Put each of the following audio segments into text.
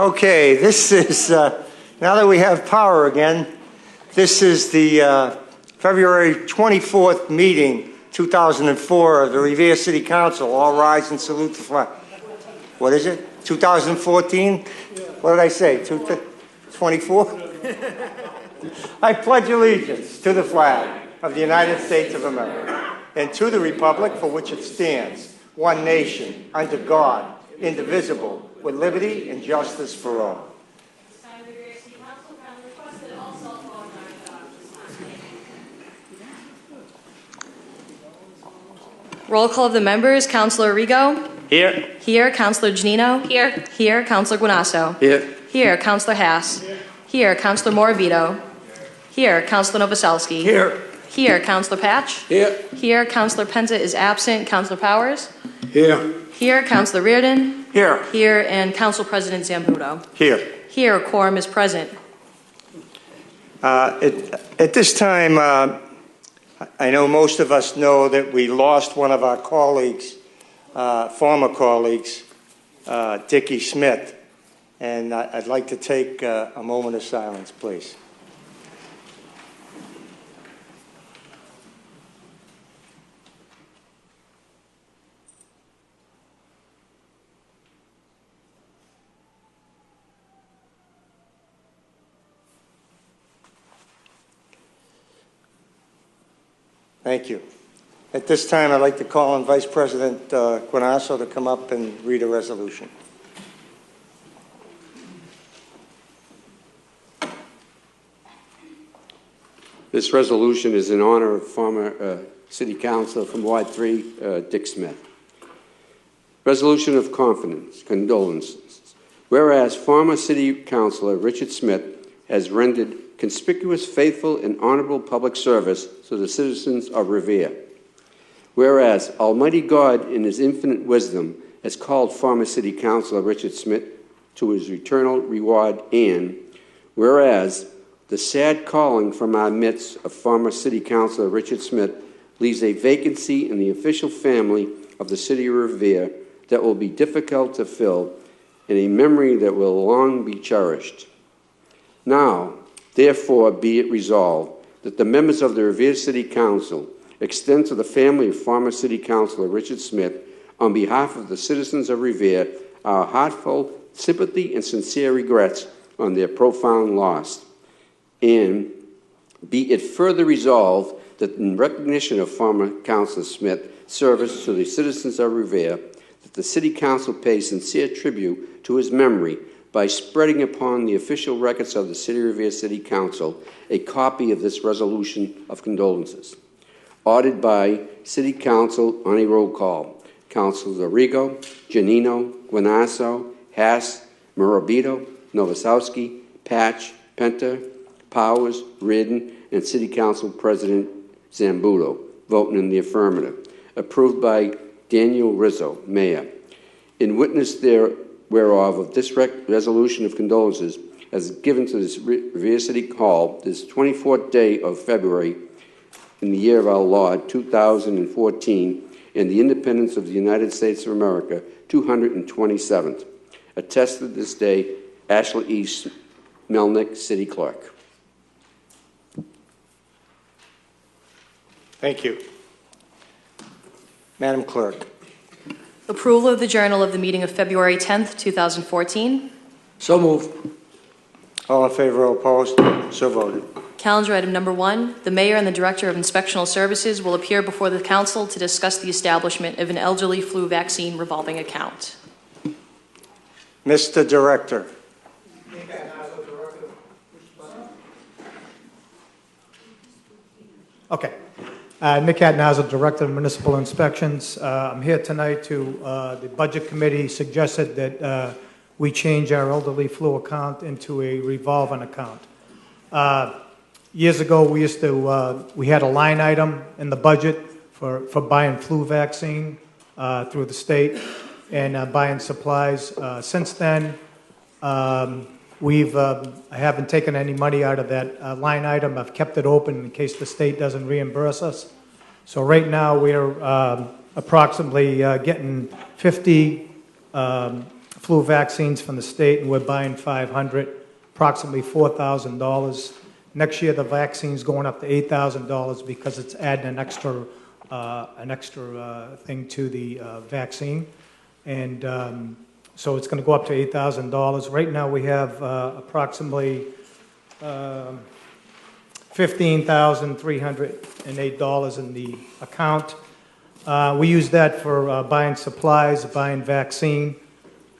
Okay, this is, now that we have power again, this is the February 24th meeting, 2004, of the Revere City Council. All rise and salute the flag. What is it? 2014? What did I say? 24? I pledge allegiance to the flag of the United States of America and to the republic for which it stands, one nation, under God, indivisible, with liberty and justice for all. Roll call of the members. Councilor Rigo. Here. Here. Councilor Janino. Here. Here. Councilor Guanasso. Here. Here. Councilor Haas. Here. Here. Councilor Morabito. Here. Councilor Novoselsky. Here. Here. Councilor Patch. Here. Here. Councilor Penta is absent. Councilor Powers. Here. Here. Councilor Reardon. Here. Here. And Council President Zambudo. Here. Here. Quorum is present. At this time, I know most of us know that we lost one of our colleagues, former colleagues, Dickie Smith, and I'd like to take a moment of silence, please. Thank you. At this time, I'd like to call on Vice President Guanasso to come up and read a resolution. This resolution is in honor of former City Councilor from Ward 3, Dick Smith. Resolution of condolences. Whereas former City Councilor Richard Smith has rendered conspicuous, faithful, and honorable public service to the citizens of Revere. Whereas Almighty God, in His infinite wisdom, has called former City Councilor Richard Smith to his eternal reward, and whereas the sad calling from our midst of former City Councilor Richard Smith leaves a vacancy in the official family of the City of Revere that will be difficult to fill, and a memory that will long be cherished. Now, therefore, be it resolved that the members of the Revere City Council extend to the family of former City Councilor Richard Smith, on behalf of the citizens of Revere, our heartfelt sympathy and sincere regrets on their profound loss. And be it further resolved that in recognition of former Councilor Smith's service to the citizens of Revere, that the City Council pays sincere tribute to his memory by spreading upon the official records of the City of Revere City Council a copy of this resolution of condolences. Ordered by City Council on a roll call. Councilors Arrigo, Janino, Guanasso, Haas, Morabito, Novoselsky, Patch, Penta, Powers, Reardon, and City Council President Zambudo, voting in the affirmative. Approved by Daniel Rizzo, Mayor. In witness whereof of this resolution of condolences as given to this Revere City Hall this 24th day of February in the year of our Lord 2014 and the independence of the United States of America 227th. Attested this day, Ashley E. Melnick, City Clerk. Thank you. Madam Clerk. Approval of the journal of the meeting of February 10th, 2014. So moved. All in favor or opposed? So voted. Calendar item number 1, the Mayor and the Director of Inspectional Services will appear before the Council to discuss the establishment of an elderly flu vaccine revolving account. Mr. Director. Okay. Nick Adnazza, Director of Municipal Inspections. I'm here tonight to, the Budget Committee suggested that we change our elderly flu account into a revolving account. Years ago, we had a line item in the budget for buying flu vaccine through the state and buying supplies. Since then, I haven't taken any money out of that line item. I've kept it open in case the state doesn't reimburse us. So right now we're approximately getting 50 flu vaccines from the state, and we're buying 500, approximately $4,000. Next year, the vaccine's going up to $8,000 because it's adding an extra thing to the vaccine. And so it's going to go up to $8,000. Right now, we have approximately $15,308 in the account. We use that for buying supplies, buying vaccine,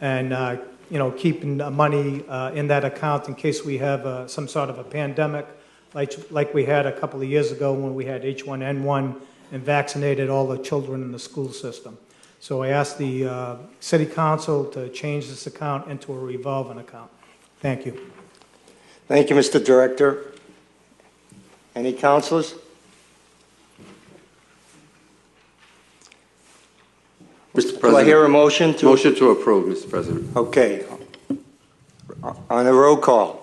and keeping money in that account in case we have some sort of a pandemic, like we had a couple of years ago when we had H1N1 and vaccinated all the children in the school system. So I asked the City Council to change this account into a revolving account. Thank you. Thank you, Mr. Director. Any councilors? Mr. President. Do I hear a motion to? Motion to approve, Mr. President. Okay. On the roll call.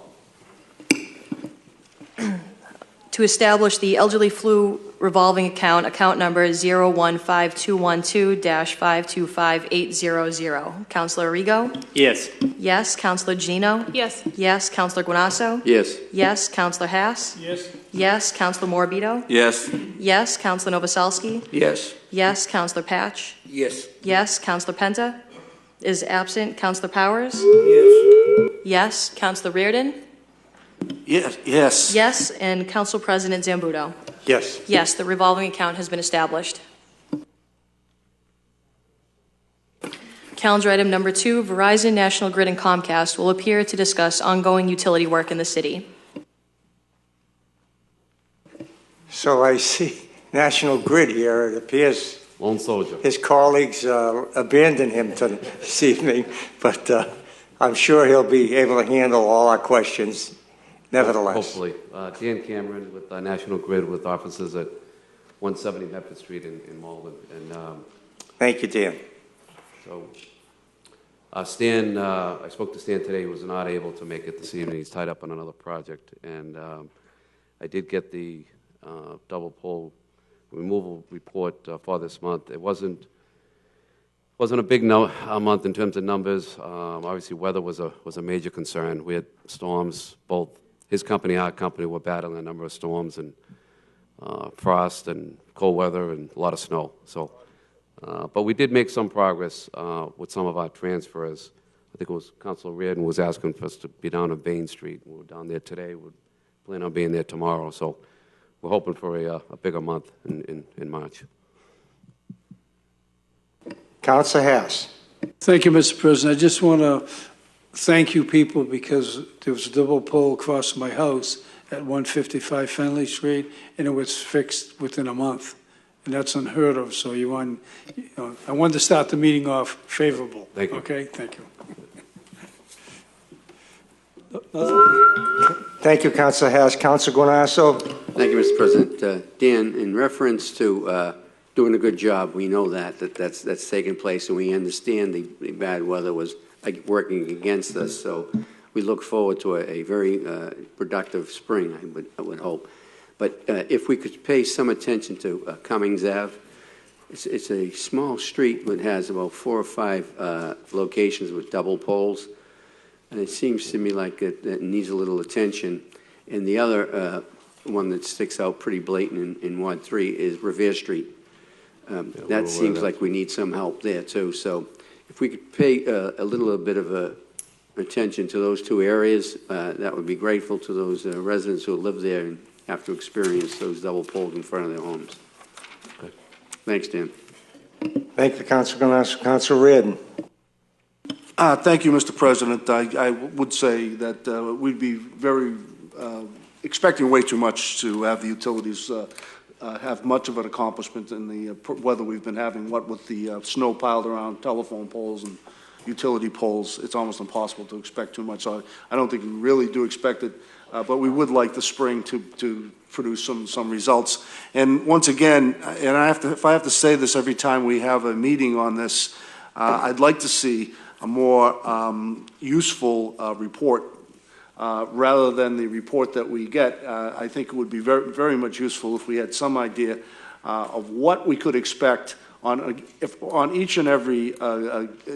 To establish the elderly flu revolving account, account number 015212-525800. Councilor Arrigo? Yes. Yes. Councilor Gino? Yes. Yes. Councilor Guanasso? Yes. Yes. Councilor Haas? Yes. Yes. Councilor Morbido? Yes. Yes. Councilor Novoselsky? Yes. Yes. Councilor Patch? Yes. Yes. Councilor Penta? Is absent. Councilor Powers? Yes. Yes. Councilor Reardon? Yes. Yes. Yes. And Council President Zambudo? Yes. Yes, the revolving account has been established. Calendar item number 2, Verizon, National Grid, and Comcast will appear to discuss ongoing utility work in the city. So I see National Grid here. It appears Lone soldier. his colleagues abandoned him this evening, but I'm sure he'll be able to handle all our questions nevertheless. Hopefully. Dan Cameron with National Grid with offices at 170 Medford Street in Malden. And Thank you, Dan. so Stan, I spoke to Stan today. He was not able to make it this evening. He's tied up on another project. And I did get the double pole removal report for this month. It wasn't a big month in terms of numbers. Obviously, weather was a major concern. We had storms. Both his company, our company, were battling a number of storms and frost and cold weather and a lot of snow. So, but we did make some progress with some of our transfers. I think it was Councilor Reardon was asking for us to be down on Bain Street. We were down there today. We plan on being there tomorrow. So we're hoping for a bigger month in March. Councilor Haas. Thank you, Mr. President. I just want to thank you people because there was a double pole across my house at 155 Fenley Street, and it was fixed within a month. And that's unheard of, so I wanted to start the meeting off favorable. Thank you. Okay, thank you. Thank you, Councilor Haas. Councilor Guanasso. Thank you, Mr. President. Dan, in reference to doing a good job, we know that's taken place, and we understand the bad weather was working against us. So we look forward to a very productive spring, I would hope. But if we could pay some attention to Cummings Ave, it's a small street that has about 4 or 5 locations with double poles, and it seems to me like it needs a little attention. And the other one that sticks out pretty blatant in Ward 3 is Revere Street. That seems like we need some help there too. So if we could pay a little bit of attention to those 2 areas, that would be grateful to those residents who live there and have to experience those double poles in front of their homes. Okay. Thanks, Dan. Thank you, Councilor Guanasso. Councilor Reardon. Thank you, Mr. President. I would say that we'd be very expecting way too much to have the utilities have much of an accomplishment in the weather we've been having. What with the snow piled around telephone poles and utility poles, it's almost impossible to expect too much. So I don't think we really do expect it, but we would like the spring to produce some results. And once again, and if I have to say this every time we have a meeting on this, I'd like to see a more useful report rather than the report that we get. I think it would be very, very much useful if we had some idea of what we could expect on each and every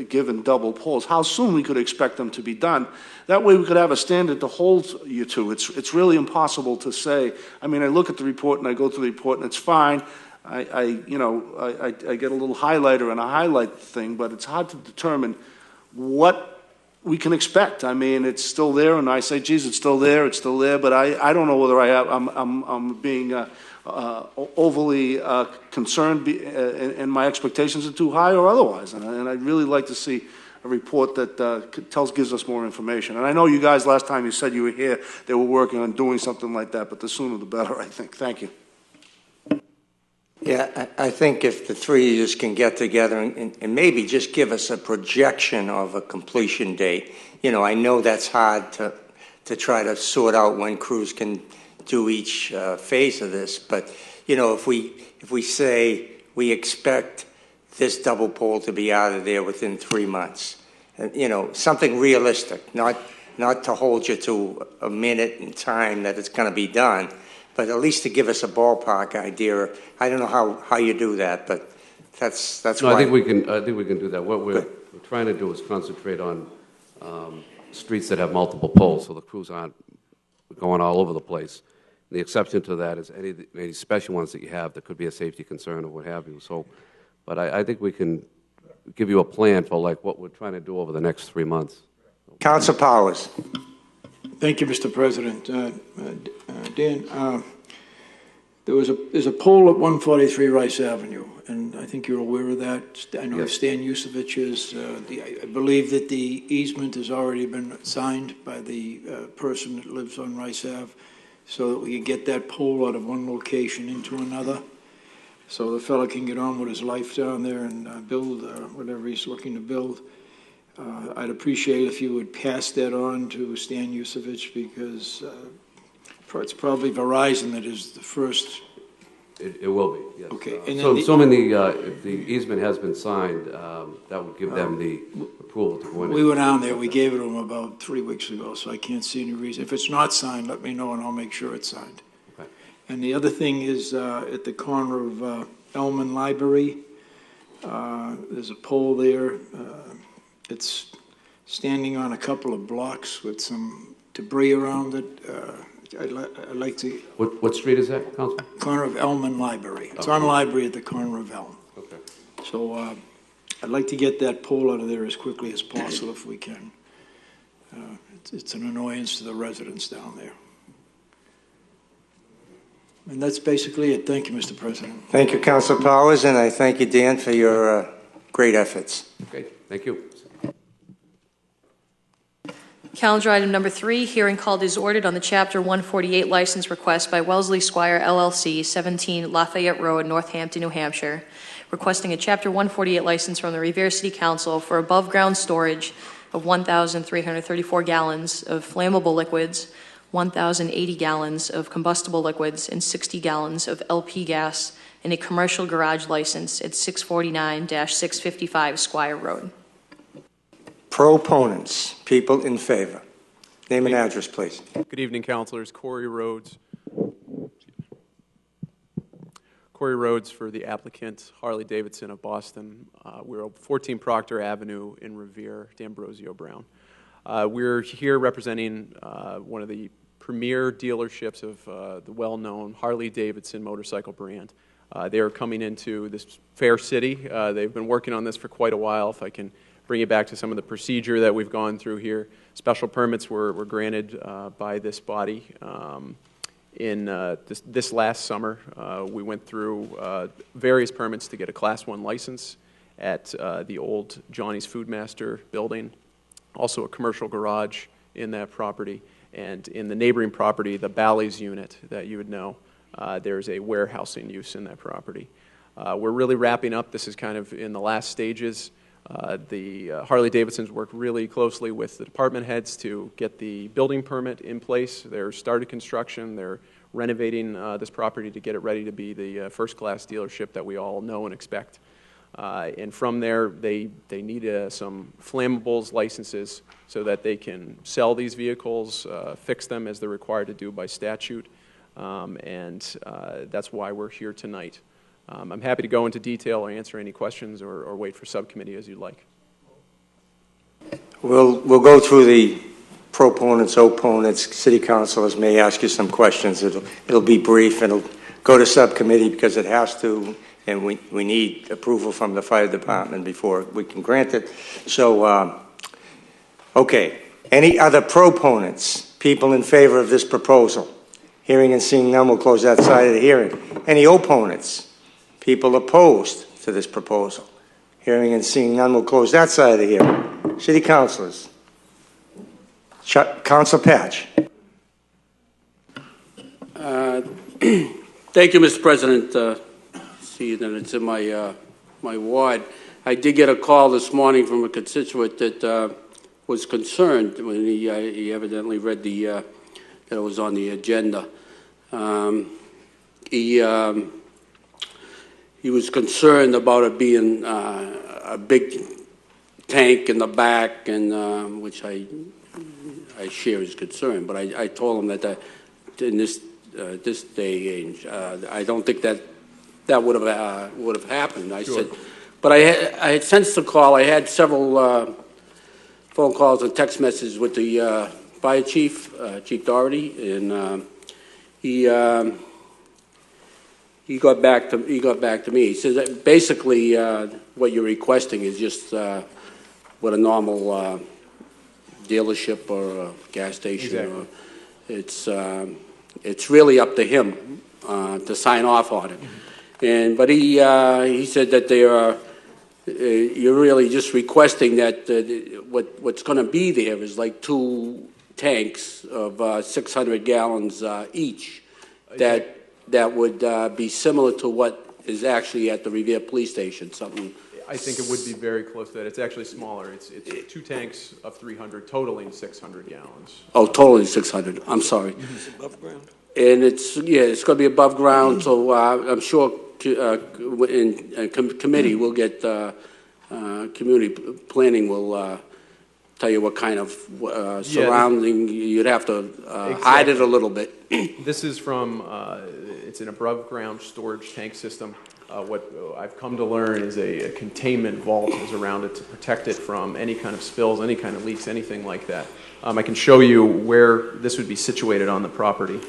given double polls, how soon we could expect them to be done. That way we could have a standard to hold you to. It's really impossible to say. I mean, I look at the report and I go through the report and it's fine. I get a little highlighter and a highlight thing, but it's hard to determine what we can expect. I mean, it's still there, and I say, geez, it's still there, but I don't know whether I'm being overly concerned and my expectations are too high or otherwise. And I'd really like to see a report that gives us more information. And I know you guys, last time you said you were here, they were working on doing something like that, but the sooner the better, I think. Thank you. Yeah, I think if the three of you can get together and maybe just give us a projection of a completion date. You know, I know that's hard to try to sort out when crews can do each phase of this, but, you know, if we say we expect this double pole to be out of there within 3 months, you know, something realistic, not to hold you to a minute in time that it's going to be done, but at least to give us a ballpark idea. I don't know how you do that, but that's No, why. I think we can do that. What we're trying to do is concentrate on streets that have multiple poles, so the crews aren't going all over the place. The exception to that is any special ones that you have that could be a safety concern or what have you. So, but I think we can give you a plan for like what we're trying to do over the next 3 months. Council Powers. Thank you, Mr. President. Dan, there's a pole at 143 Rice Avenue, and I think you're aware of that. I know Yes. Stan Yusevich is. I believe that the easement has already been signed by the person that lives on Rice Ave, so that we can get that pole out of one location into another, so the fellow can get on with his life down there and build whatever he's looking to build. I'd appreciate if you would pass that on to Stan Yusevich, because it's probably Verizon that is the first. It will be, yes. Okay, and so then assuming if the easement has been signed, that would give them the approval to go in. We went down there, we gave it to them about 3 weeks ago, so I can't see any reason. If it's not signed, let me know and I'll make sure it's signed. Okay. And the other thing is at the corner of Elman Library, there's a pole there. It's standing on a couple of blocks with some debris around it. I'd like to... What street is that, Councilman? Corner of Elman Library. It's on Library at the corner of Elm. Okay. So I'd like to get that pole out of there as quickly as possible if we can. It's an annoyance to the residents down there. And that's basically it. Thank you, Mr. President. Thank you, Council Powers, and I thank you, Dan, for your great efforts. Okay, thank you. Calendar item number 3, hearing called is ordered on the Chapter 148 license request by Wellesley Squire LLC, 17 Lafayette Road, Northampton, New Hampshire, requesting a Chapter 148 license from the Revere City Council for above-ground storage of 1,334 gallons of flammable liquids, 1,080 gallons of combustible liquids, and 60 gallons of LP gas in a commercial garage license at 649-655 Squire Road. Proponents, people in favor. Name and address, please. Good evening, councilors. Corey Rhodes. Corey Rhodes for the applicant, Harley Davidson of Boston. We're at 14 Proctor Avenue in Revere, D'Ambrosio Brown. We're here representing one of the premier dealerships of the well-known Harley Davidson motorcycle brand. They are coming into this fair city. They've been working on this for quite a while. If I can bring it back to some of the procedure that we've gone through here. Special permits were granted by this body in this last summer. We went through various permits to get a Class 1 license at the old Johnny's Foodmaster building, also a commercial garage in that property, and in the neighboring property, the Bally's unit that you would know, there's a warehousing use in that property. We're really wrapping up. This is kind of in the last stages. The Harley-Davidsons work really closely with the department heads to get the building permit in place. They're started construction. They're renovating this property to get it ready to be the first-class dealership that we all know and expect. And from there, they need some flammables licenses so that they can sell these vehicles, fix them as they're required to do by statute. And that's why we're here tonight. I'm happy to go into detail or answer any questions or wait for subcommittee as you'd like. We'll go through the proponents, opponents, city councilors may ask you some questions. It'll be brief, and it'll go to subcommittee because it has to, and we need approval from the fire department before we can grant it. So, okay. Any other proponents, people in favor of this proposal? Hearing and seeing none, we'll close that side of the hearing. Any opponents? People opposed to this proposal? Hearing and seeing none, we'll close that side of the hearing. City councilors. Council Patch. Thank you, Mr. President. See that it's in my my ward. I did get a call this morning from a constituent that was concerned when he evidently read the that it was on the agenda. He was concerned about it being a big tank in the back, and which I share his concern. But I told him that in this day and age, I don't think that would have happened. I said, but I had sensed the call. I had several phone calls and text messages with the fire chief, Chief Doherty, and he got back to me. He says that basically what you're requesting is just what a normal dealership or a gas station. Exactly. It's really up to him to sign off on it. But he said that they are. You're really just requesting that what's going to be there is like 2 tanks of 600 gallons each. That would be similar to what is actually at the Revere Police Station. Something. I think it would be very close to that. It's actually smaller. It's 2 tanks of 300, totaling 600 gallons. Oh, totaling 600. I'm sorry. It's above ground. And it's going to be above ground. So I'm sure in committee we'll get community planning will tell you what kind of surrounding you'd have to exactly. Hide it a little bit. This is from it's an above ground storage tank system. What I've come to learn is a containment vault is around it to protect it from any kind of spills, any kind of leaks, anything like that. I can show you where this would be situated on the property.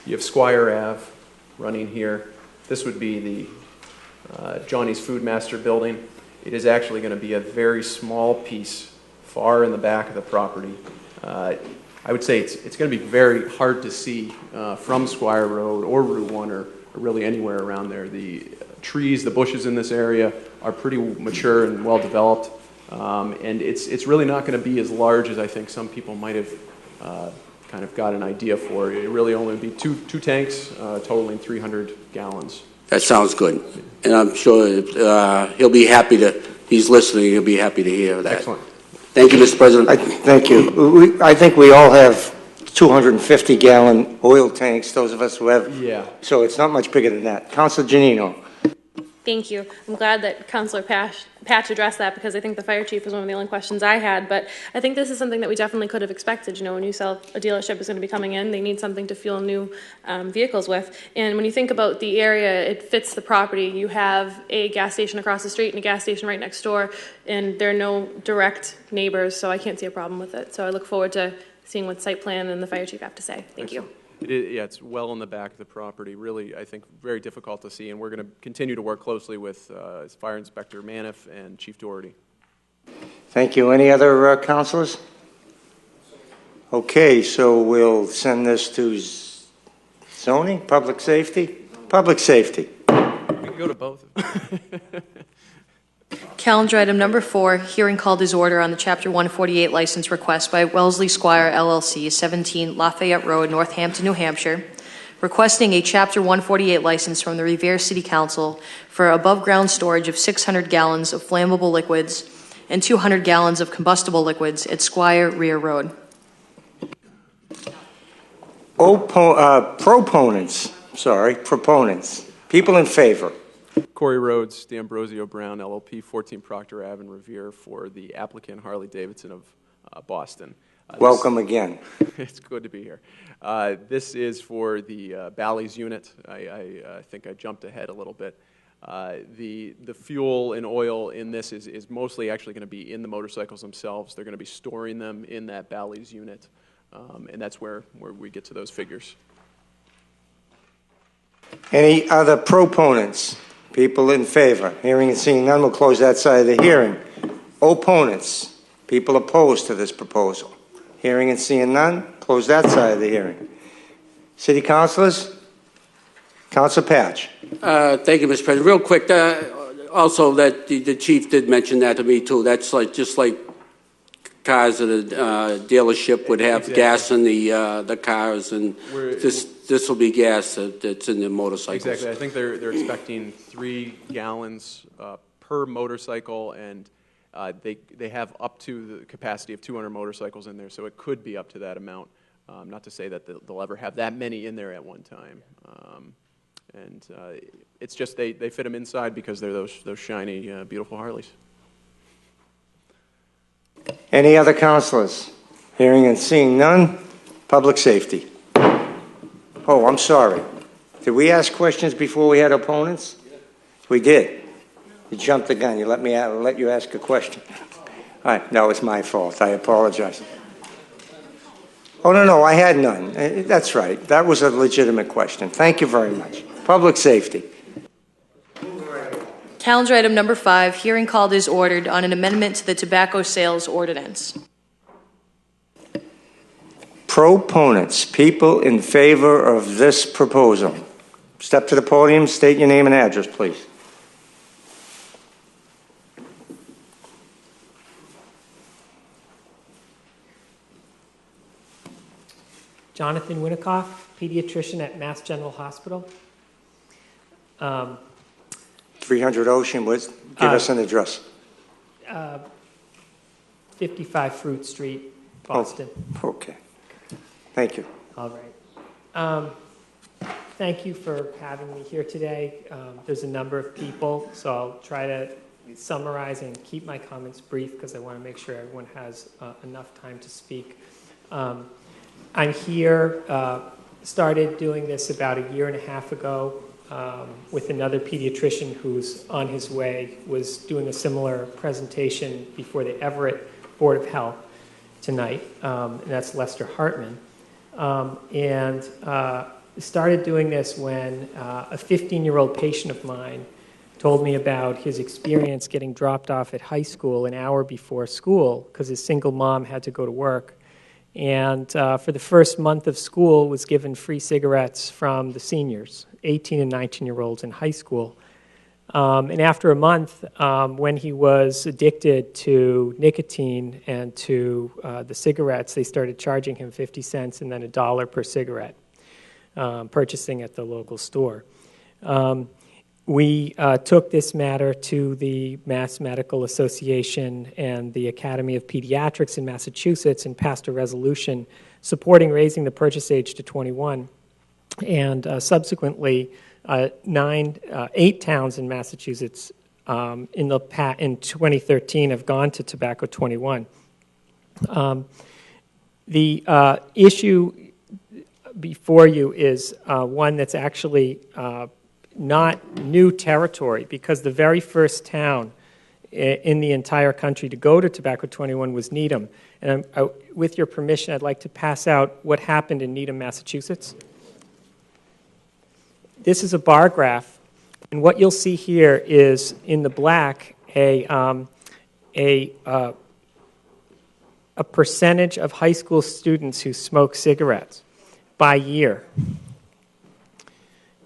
You have Squire Ave running here. This would be the Johnny's Food Master building. It is actually going to be a very small piece far in the back of the property. I would say it's going to be very hard to see from Squire Road or Route 1 or really anywhere around there. The trees, the bushes in this area are pretty mature and well developed, and it's really not going to be as large as I think some people might have kind of got an idea for. It really only be two tanks totaling 300 gallons. That sounds good, and I'm sure he'll be happy to. He's listening. He'll be happy to hear that. Excellent. Thank you, Mr. President. Thank you. I think we all have 250-gallon oil tanks, those of us who have. Yeah. So it's not much bigger than that. Councilor Giannino. Thank you. I'm glad that Councilor Patch addressed that because I think the fire chief was one of the only questions I had. But I think this is something that we definitely could have expected. You know, when you sell a dealership is going to be coming in, they need something to fuel new vehicles with. And when you think about the area, it fits the property. You have a gas station across the street and a gas station right next door, and there are no direct neighbors, so I can't see a problem with it. So I look forward to seeing what site plan and the fire chief have to say. Thank you. Yeah, it's well in the back of the property. Really, I think very difficult to see, and we're going to continue to work closely with Fire Inspector Maniff and Chief Doherty. Thank you. Any other councilors? Okay, so we'll send this to zoning, public safety. Public safety. We can go to both. Calendar item number 4, hearing called as order on the Chapter 148 license request by Wellesley Squire LLC, 17 Lafayette Road, Northampton, New Hampshire, requesting a Chapter 148 license from the Revere City Council for above-ground storage of 600 gallons of flammable liquids and 200 gallons of combustible liquids at Squire Rear Road. Proponents. People in favor. Corey Rhodes, D'Ambrosio Brown, LLP, 14 Proctor Ave in Revere for the applicant Harley Davidson of Boston. Welcome again. It's good to be here. This is for the Bally's unit. I think I jumped ahead a little bit. The fuel and oil in this is mostly actually going to be in the motorcycles themselves. They're going to be storing them in that Bally's unit, and that's where we get to those figures. Any other proponents? People in favor? Hearing and seeing none, we'll close that side of the hearing. Opponents? People opposed to this proposal? Hearing and seeing none, close that side of the hearing. City councilors? Councilor Patch. Thank you, Mr. President. Real quick, also that the chief did mention that to me too. That's just like cars at a dealership would have gas in the cars, and this will be gas that's in the motorcycles. Exactly. I think they're expecting 3 gallons per motorcycle, and they have up to the capacity of 200 motorcycles in there, so it could be up to that amount. Not to say that they'll ever have that many in there at one time. It's just they fit them inside because they're those shiny, beautiful Harleys. Any other councilors? Hearing and seeing none, public safety. Oh, I'm sorry. Did we ask questions before we had opponents? We did. You jumped the gun. You let you ask a question. All right. No, it's my fault. I apologize. Oh, no, I had none. That's right. That was a legitimate question. Thank you very much. Public safety. Calendar item number 5, hearing called is ordered on an amendment to the tobacco sales ordinance. Proponents, people in favor of this proposal. Step to the podium, state your name and address, please. Jonathan Winikoff, pediatrician at Mass General Hospital. 300 Ocean, give us an address. 55 Fruit Street, Boston. Oh, okay. Thank you. All right. Thank you for having me here today. There's a number of people, so I'll try to summarize and keep my comments brief because I want to make sure everyone has enough time to speak. I'm here, started doing this about 1.5 years ago with another pediatrician who's on his way, was doing a similar presentation before the Everett Board of Health tonight, and that's Lester Hartman. Started doing this when a 15-year-old patient of mine told me about his experience getting dropped off at high school an hour before school because his single mom had to go to work. And for the first month of school was given free cigarettes from the seniors, 18 and 19-year-olds in high school. And after a month, when he was addicted to nicotine and to the cigarettes, they started charging him 50 cents and then $1 per cigarette, purchasing at the local store. We took this matter to the Mass Medical Association and the Academy of Pediatrics in Massachusetts and passed a resolution supporting raising the purchase age to 21. And subsequently, 8 towns in Massachusetts in 2013 have gone to tobacco 21. The issue before you is one that's actually not new territory, because the very first town in the entire country to go to tobacco 21 was Needham. And with your permission, I'd like to pass out what happened in Needham, Massachusetts. This is a bar graph, and what you'll see here is in the black a percentage of high school students who smoke cigarettes by year.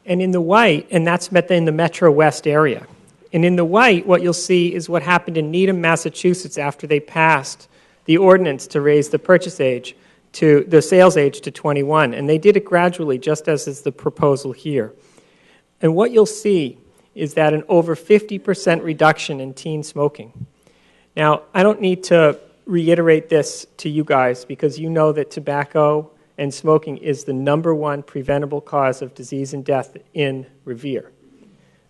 And in the white, and that's in the Metro West area. And in the white, what you'll see is what happened in Needham, Massachusetts after they passed the ordinance to raise the purchase age to the sales age to 21. And they did it gradually, just as is the proposal here. And what you'll see is that an over 50% reduction in teen smoking. Now, I don't need to reiterate this to you guys because you know that tobacco and smoking is the #1 preventable cause of disease and death in Revere.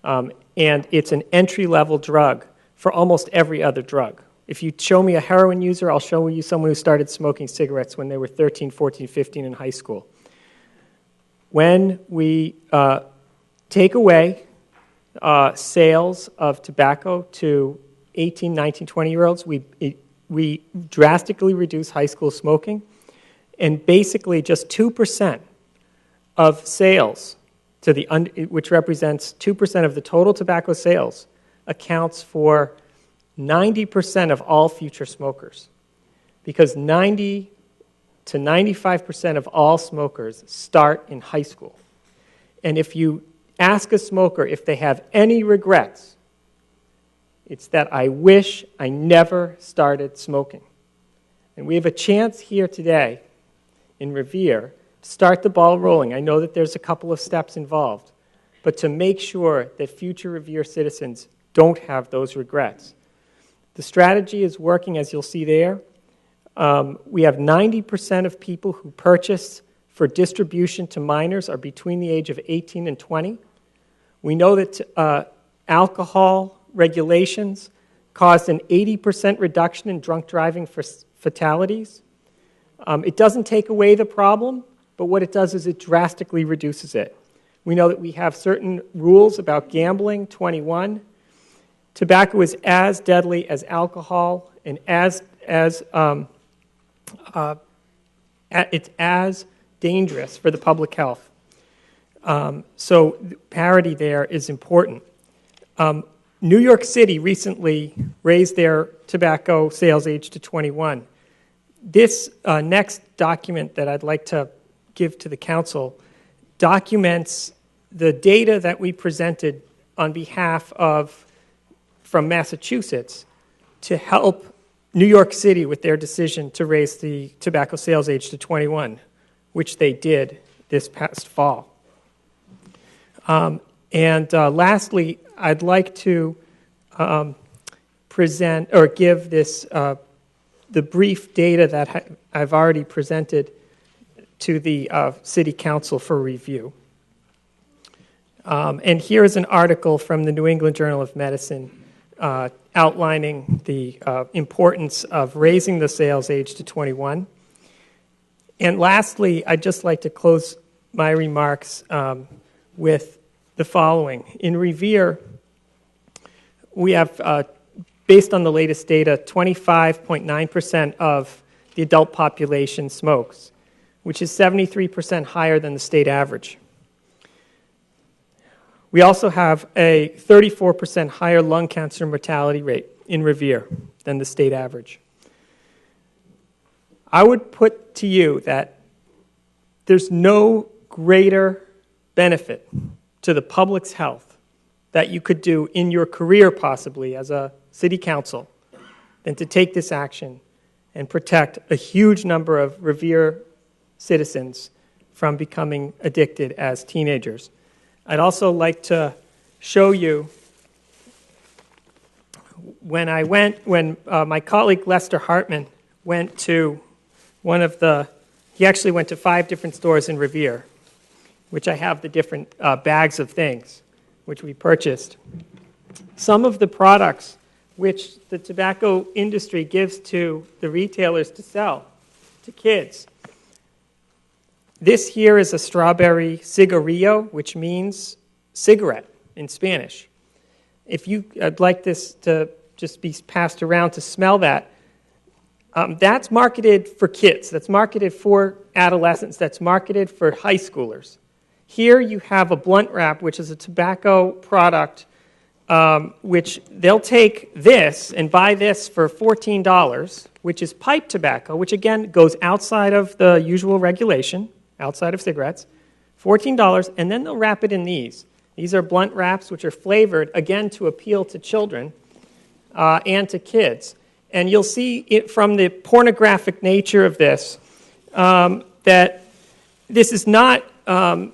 And it's an entry-level drug for almost every other drug. If you show me a heroin user, I'll show you someone who started smoking cigarettes when they were 13, 14, 15 in high school. When we take away sales of tobacco to 18, 19, 20-year-olds, we drastically reduce high school smoking, and basically just 2% of sales, which represents 2% of the total tobacco sales, accounts for 90% of all future smokers, because 90 to 95% of all smokers start in high school. And if you ask a smoker if they have any regrets, it's that I wish I never started smoking. And we have a chance here today in Revere to start the ball rolling. I know that there's a couple of steps involved, but to make sure that future Revere citizens don't have those regrets. The strategy is working, as you'll see there. We have 90% of people who purchase for distribution to minors are between the age of 18 and 20. We know that alcohol regulations caused an 80% reduction in drunk driving fatalities. It doesn't take away the problem, but what it does is it drastically reduces it. We know that we have certain rules about gambling, 21. Tobacco is as deadly as alcohol, and it's as dangerous for the public health. So parity there is important. New York City recently raised their tobacco sales age to 21. This next document that I'd like to give to the council documents the data that we presented on behalf of, from Massachusetts, to help New York City with their decision to raise the tobacco sales age to 21, which they did this past fall. Lastly, I'd like to present or give this the brief data that I've already presented to the City Council for review. And here is an article from the New England Journal of Medicine outlining the importance of raising the sales age to 21. And lastly, I'd just like to close my remarks with the following. In Revere, we have, based on the latest data, 25.9% of the adult population smokes, which is 73% higher than the state average. We also have a 34% higher lung cancer mortality rate in Revere than the state average. I would put to you that there's no greater benefit to the public's health that you could do in your career, possibly, as a city council, than to take this action and protect a huge number of Revere citizens from becoming addicted as teenagers. I'd also like to show you when my colleague Lester Hartman went to he actually went to 5 different stores in Revere, which I have the different bags of things which we purchased. Some of the products which the tobacco industry gives to the retailers to sell to kids. This here is a strawberry cigarrillo, which means cigarette in Spanish. I'd like this to just be passed around to smell that. That's marketed for kids. That's marketed for adolescents. That's marketed for high schoolers. Here you have a blunt wrap, which is a tobacco product, which they'll take this and buy this for $14, which is pipe tobacco, which again goes outside of the usual regulation, outside of cigarettes, $14, and then they'll wrap it in these. These are blunt wraps, which are flavored, again, to appeal to children and to kids. And you'll see it from the pornographic nature of this, that this is not a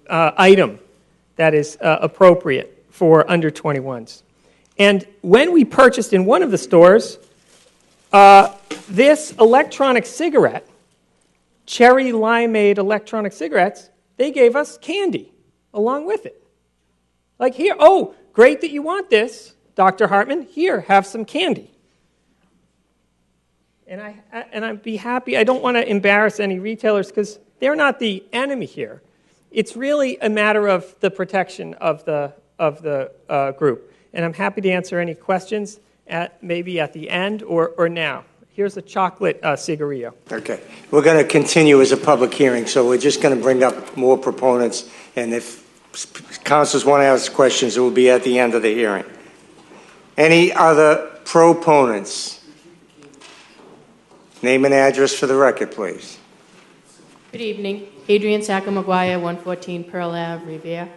item that is appropriate for under 21s. And when we purchased in one of the stores this electronic cigarette, cherry limeade electronic cigarettes, they gave us candy along with it. Like here, oh, great that you want this, Dr. Hartman, here, have some candy. And I'd be happy. I don't want to embarrass any retailers because they're not the enemy here. It's really a matter of the protection of the group. And I'm happy to answer any questions maybe at the end or now. Here's a chocolate cigarillo. Okay. We're going to continue as a public hearing, so we're just going to bring up more proponents. And if councilors want to ask questions, it will be at the end of the hearing. Any other proponents? Name and address for the record, please. Good evening. Adrian Sacco-Maguire, 114 Pearl Ave, Revere.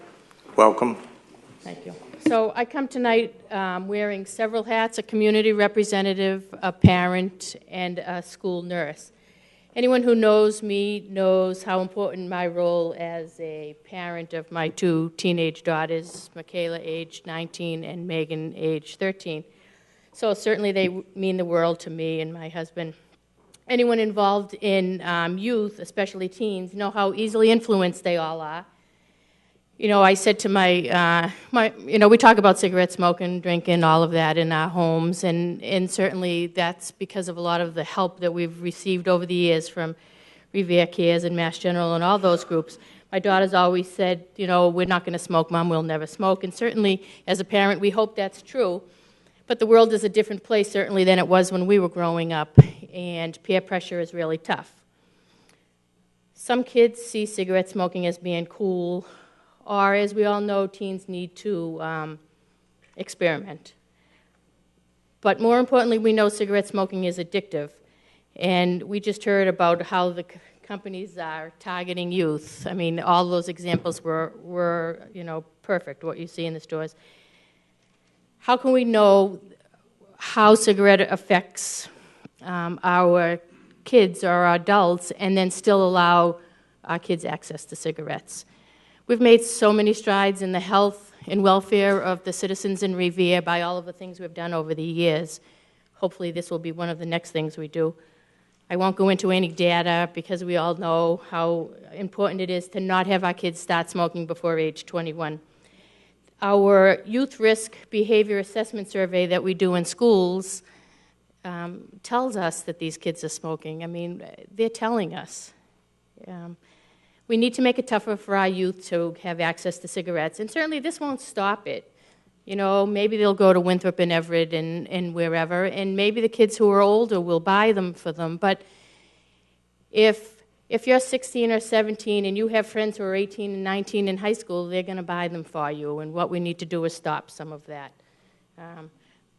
Welcome. Thank you. So I come tonight wearing several hats, a community representative, a parent, and a school nurse. Anyone who knows me knows how important my role as a parent of my two teenage daughters, Michaela, age 19, and Megan, age 13. So certainly they mean the world to me and my husband. Anyone involved in youth, especially teens, know how easily influenced they all are. You know, I said to we talk about cigarette smoking, drinking, all of that in our homes, and certainly that's because of a lot of the help that we've received over the years from Revere Cares and Mass General and all those groups. My daughter's always said, you know, we're not going to smoke, Mom, we'll never smoke, and certainly as a parent we hope that's true. But the world is a different place, certainly, than it was when we were growing up, and peer pressure is really tough. Some kids see cigarette smoking as being cool, or, as we all know, teens need to experiment. But more importantly, we know cigarette smoking is addictive, and we just heard about how the companies are targeting youth. I mean, all those examples were perfect, what you see in the stores. How can we know how cigarette affects our kids or our adults and then still allow our kids access to cigarettes? We've made so many strides in the health and welfare of the citizens in Revere by all of the things we've done over the years. Hopefully this will be one of the next things we do. I won't go into any data because we all know how important it is to not have our kids start smoking before age 21. Our youth risk behavior assessment survey that we do in schools tells us that these kids are smoking. I mean, they're telling us. We need to make it tougher for our youth to have access to cigarettes, and certainly this won't stop it. You know, maybe they'll go to Winthrop and Everett and wherever, and maybe the kids who are older will buy them for them, but if you're 16 or 17 and you have friends who are 18 and 19 in high school, they're going to buy them for you, and what we need to do is stop some of that.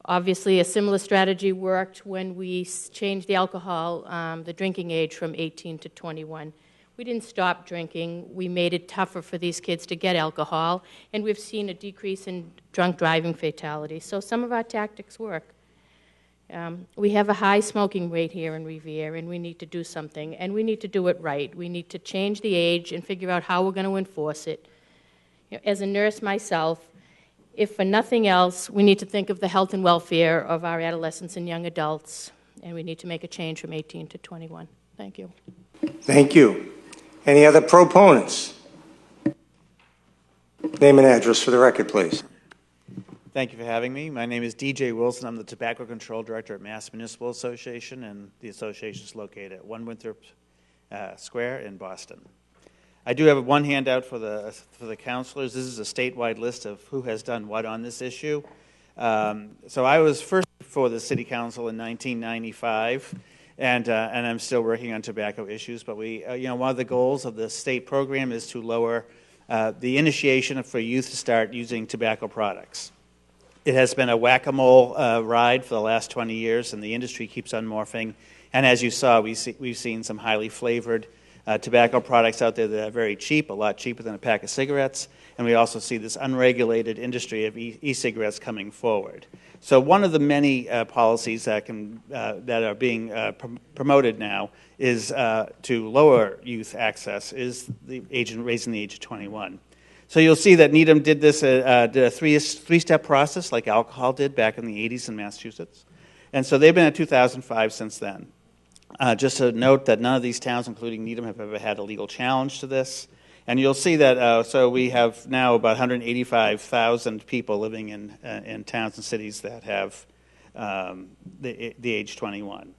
Obviously, a similar strategy worked when we changed the alcohol, the drinking age from 18 to 21. We didn't stop drinking. We made it tougher for these kids to get alcohol, and we've seen a decrease in drunk driving fatalities. So some of our tactics work. We have a high smoking rate here in Revere, and we need to do something, and we need to do it right. We need to change the age and figure out how we're going to enforce it. You know, as a nurse myself, if for nothing else, we need to think of the health and welfare of our adolescents and young adults, and we need to make a change from 18 to 21. Thank you. Thank you. Any other proponents? Name and address for the record, please. Thank you for having me. My name is DJ Wilson. I'm the Tobacco Control Director at Mass Municipal Association, and the association is located at 1 Winthrop Square in Boston. I do have one handout for the councilors. This is a statewide list of who has done what on this issue. So I was first before the City Council in 1995, and I'm still working on tobacco issues. But one of the goals of the state program is to lower the initiation for youth to start using tobacco products. It has been a whack-a-mole ride for the last 20 years, and the industry keeps on morphing. And as you saw, we've seen some highly flavored tobacco products out there that are very cheap, a lot cheaper than a pack of cigarettes. And we also see this unregulated industry of e-cigarettes coming forward. So one of the many policies that are being promoted now is to lower youth access, is raising the age of 21. So you'll see that Needham did this, did a three-step process like alcohol did back in the 80s in Massachusetts. And so they've been at 2005 since then. Just to note that none of these towns, including Needham, have ever had a legal challenge to this. And you'll see that, so we have now about 185,000 people living in towns and cities that have the age 21.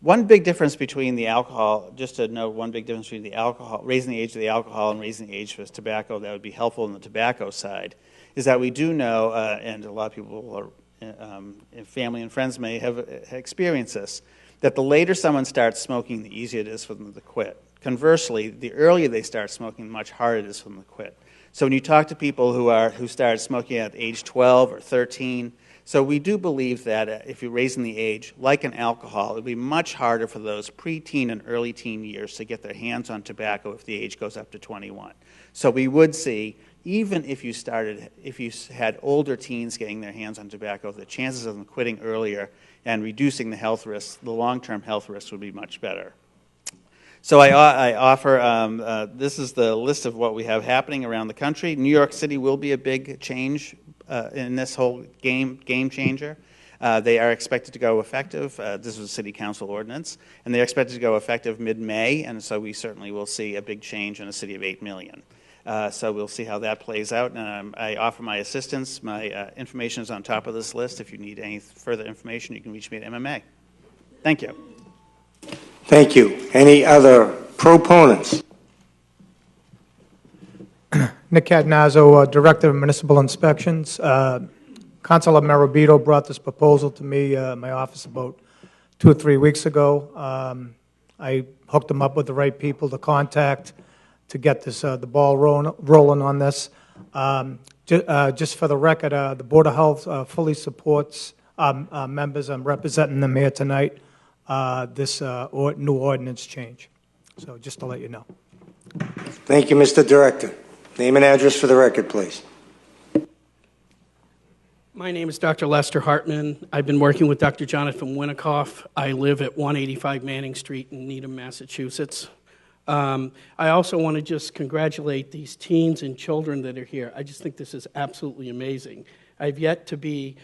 One big difference between the alcohol, just to note, one big difference between the alcohol, raising the age of the alcohol and raising the age for tobacco that would be helpful on the tobacco side, is that we do know, and a lot of people, family and friends may have experienced this, that the later someone starts smoking, the easier it is for them to quit. Conversely, the earlier they start smoking, the much harder it is for them to quit. So when you talk to people who started smoking at age 12 or 13, so we do believe that if you're raising the age, like in alcohol, it would be much harder for those preteen and early teen years to get their hands on tobacco if the age goes up to 21. So we would see, even if you had older teens getting their hands on tobacco, the chances of them quitting earlier and reducing the health risks, the long-term health risks would be much better. So I offer, this is the list of what we have happening around the country. New York City will be a big change in this whole game changer. They are expected to go effective, this was a city council ordinance, and they're expected to go effective mid-May, and so we certainly will see a big change in a city of 8 million. So we'll see how that plays out, and I offer my assistance. My information is on top of this list. If you need any further information, you can reach me at MMA. Thank you. Thank you. Any other proponents? Nick Catanazzo, Director of Municipal Inspections. Councilor Marabito brought this proposal to me, my office, about 2 or 3 weeks ago. I hooked them up with the right people to contact to get this the ball rolling on this. Just for the record, the Board of Health fully supports members. I'm representing them here tonight. This new ordinance change. So just to let you know. Thank you, Mr. Director. Name and address for the record, please. My name is Dr. Lester Hartman. I've been working with Dr. Jonathan Winikoff. I live at 185 Manning Street in Needham, Massachusetts. I also want to just congratulate these teens and children that are here. I just think this is absolutely amazing. I've yet to be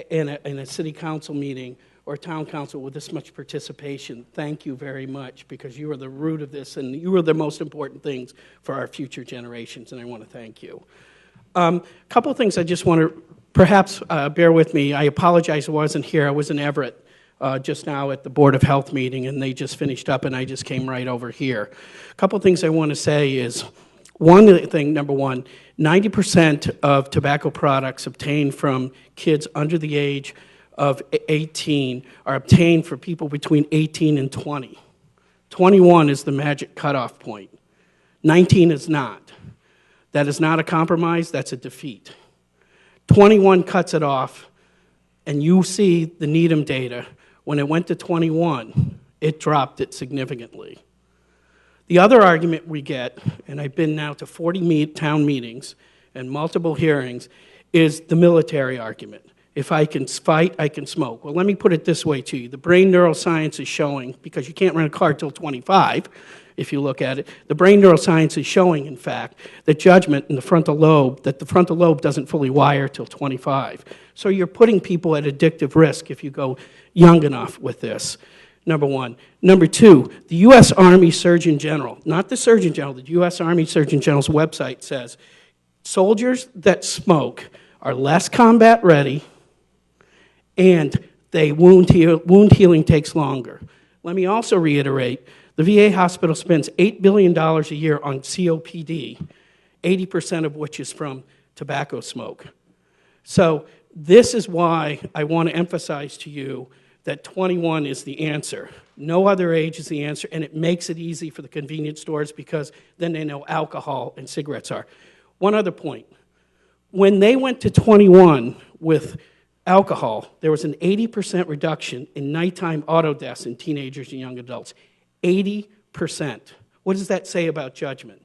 in a city council meeting or town council with this much participation. Thank you very much, because you are the root of this, and you are the most important things for our future generations, and I want to thank you. A couple of things I just want to, perhaps bear with me. I apologize I wasn't here. I was in Everett just now at the Board of Health meeting, and they just finished up, and I just came right over here. A couple of things I want to say is, one thing, number one, 90% of tobacco products obtained from kids under the age of 18 are obtained for people between 18 and 20. 21 is the magic cutoff point. 19 is not. That is not a compromise, that's a defeat. 21 cuts it off, and you see the Needham data. When it went to 21, it dropped it significantly. The other argument we get, and I've been now to 40 town meetings and multiple hearings, is the military argument. If I can fight, I can smoke. Well, let me put it this way to you. The brain neuroscience is showing, because you can't rent a car till 25, if you look at it, the brain neuroscience is showing, in fact, that judgment in the frontal lobe doesn't fully wire till 25. So you're putting people at addictive risk if you go young enough with this, number one. Number two, the U.S. Army Surgeon General, not the Surgeon General, the U.S. Army Surgeon General's website says, soldiers that smoke are less combat ready, and wound healing takes longer. Let me also reiterate, the VA hospital spends $8 billion a year on COPD, 80% of which is from tobacco smoke. So this is why I want to emphasize to you that 21 is the answer. No other age is the answer, and it makes it easy for the convenience stores, because then they know alcohol and cigarettes are. One other point. When they went to 21 with alcohol, there was an 80% reduction in nighttime auto deaths in teenagers and young adults. 80%. What does that say about judgment?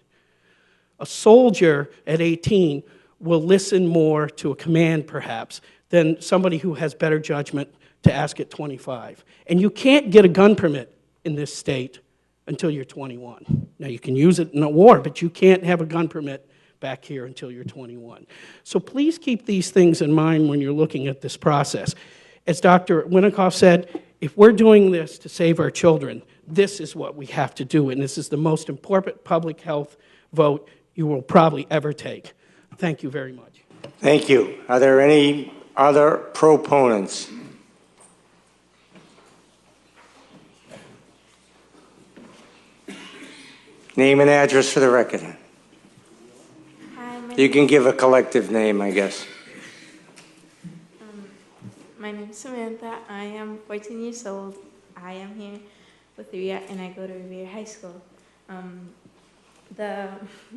A soldier at 18 will listen more to a command, perhaps, than somebody who has better judgment to ask at 25. And you can't get a gun permit in this state until you're 21. Now, you can use it in a war, but you can't have a gun permit back here until you're 21. So please keep these things in mind when you're looking at this process. As Dr. Winikoff said, If we're doing this to save our children, this is what we have to do, and this is the most important public health vote you will probably ever take. Thank you very much. Thank you. Are there any other proponents? Name and address for the record. Hi, You can give a collective name, I guess. my name is Samantha. I am 14 years old. I am here with Revere, and I go to Revere High School. The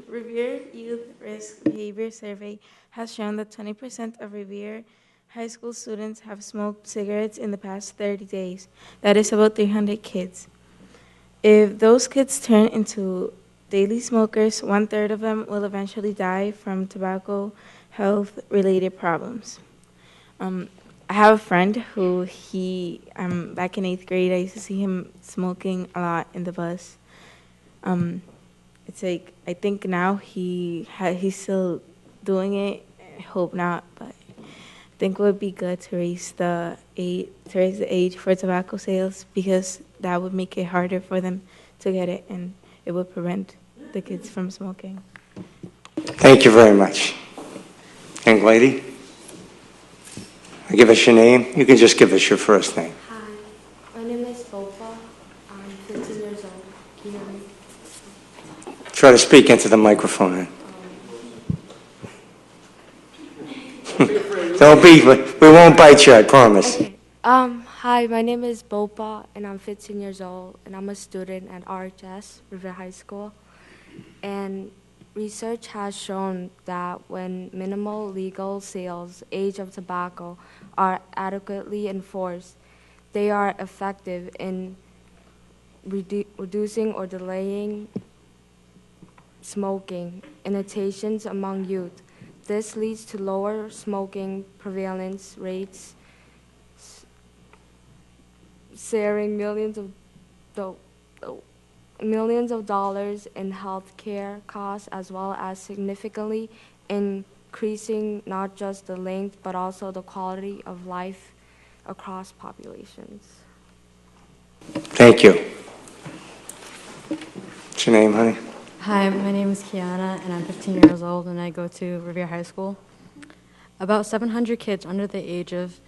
Revere Youth Risk Behavior Survey has shown that 20% of Revere High School students have smoked cigarettes in the past 30 days. That is about 300 kids. If those kids turn into daily smokers, 1/3 of them will eventually die from tobacco health-related problems. I have a friend who back in 8th grade, I used to see him smoking a lot in the bus. It's like, I think now he's still doing it. I hope not, but I think it would be good to raise the age for tobacco sales, because that would make it harder for them to get it, and it would prevent the kids from smoking. Thank you very much. Young lady, give us your name. You can just give us your first name. Hi, my name is Bopa. I'm 15 years old. Can you hear me? Try to speak into the microphone. We won't bite you, I promise. Okay. Hi, my name is Bopa, and I'm 15 years old, and I'm a student at RHS, Revere High School. And research has shown that when minimal legal sales age of tobacco are adequately enforced, they are effective in reducing or delaying smoking initiations among youth. This leads to lower smoking prevalence rates, saving millions of dollars in health care costs, as well as significantly increasing not just the length but also the quality of life across populations. Thank you. What's your name, honey? Hi, my name is Kiana, and I'm 15 years old, and I go to Revere High School. About 700 kids under the age of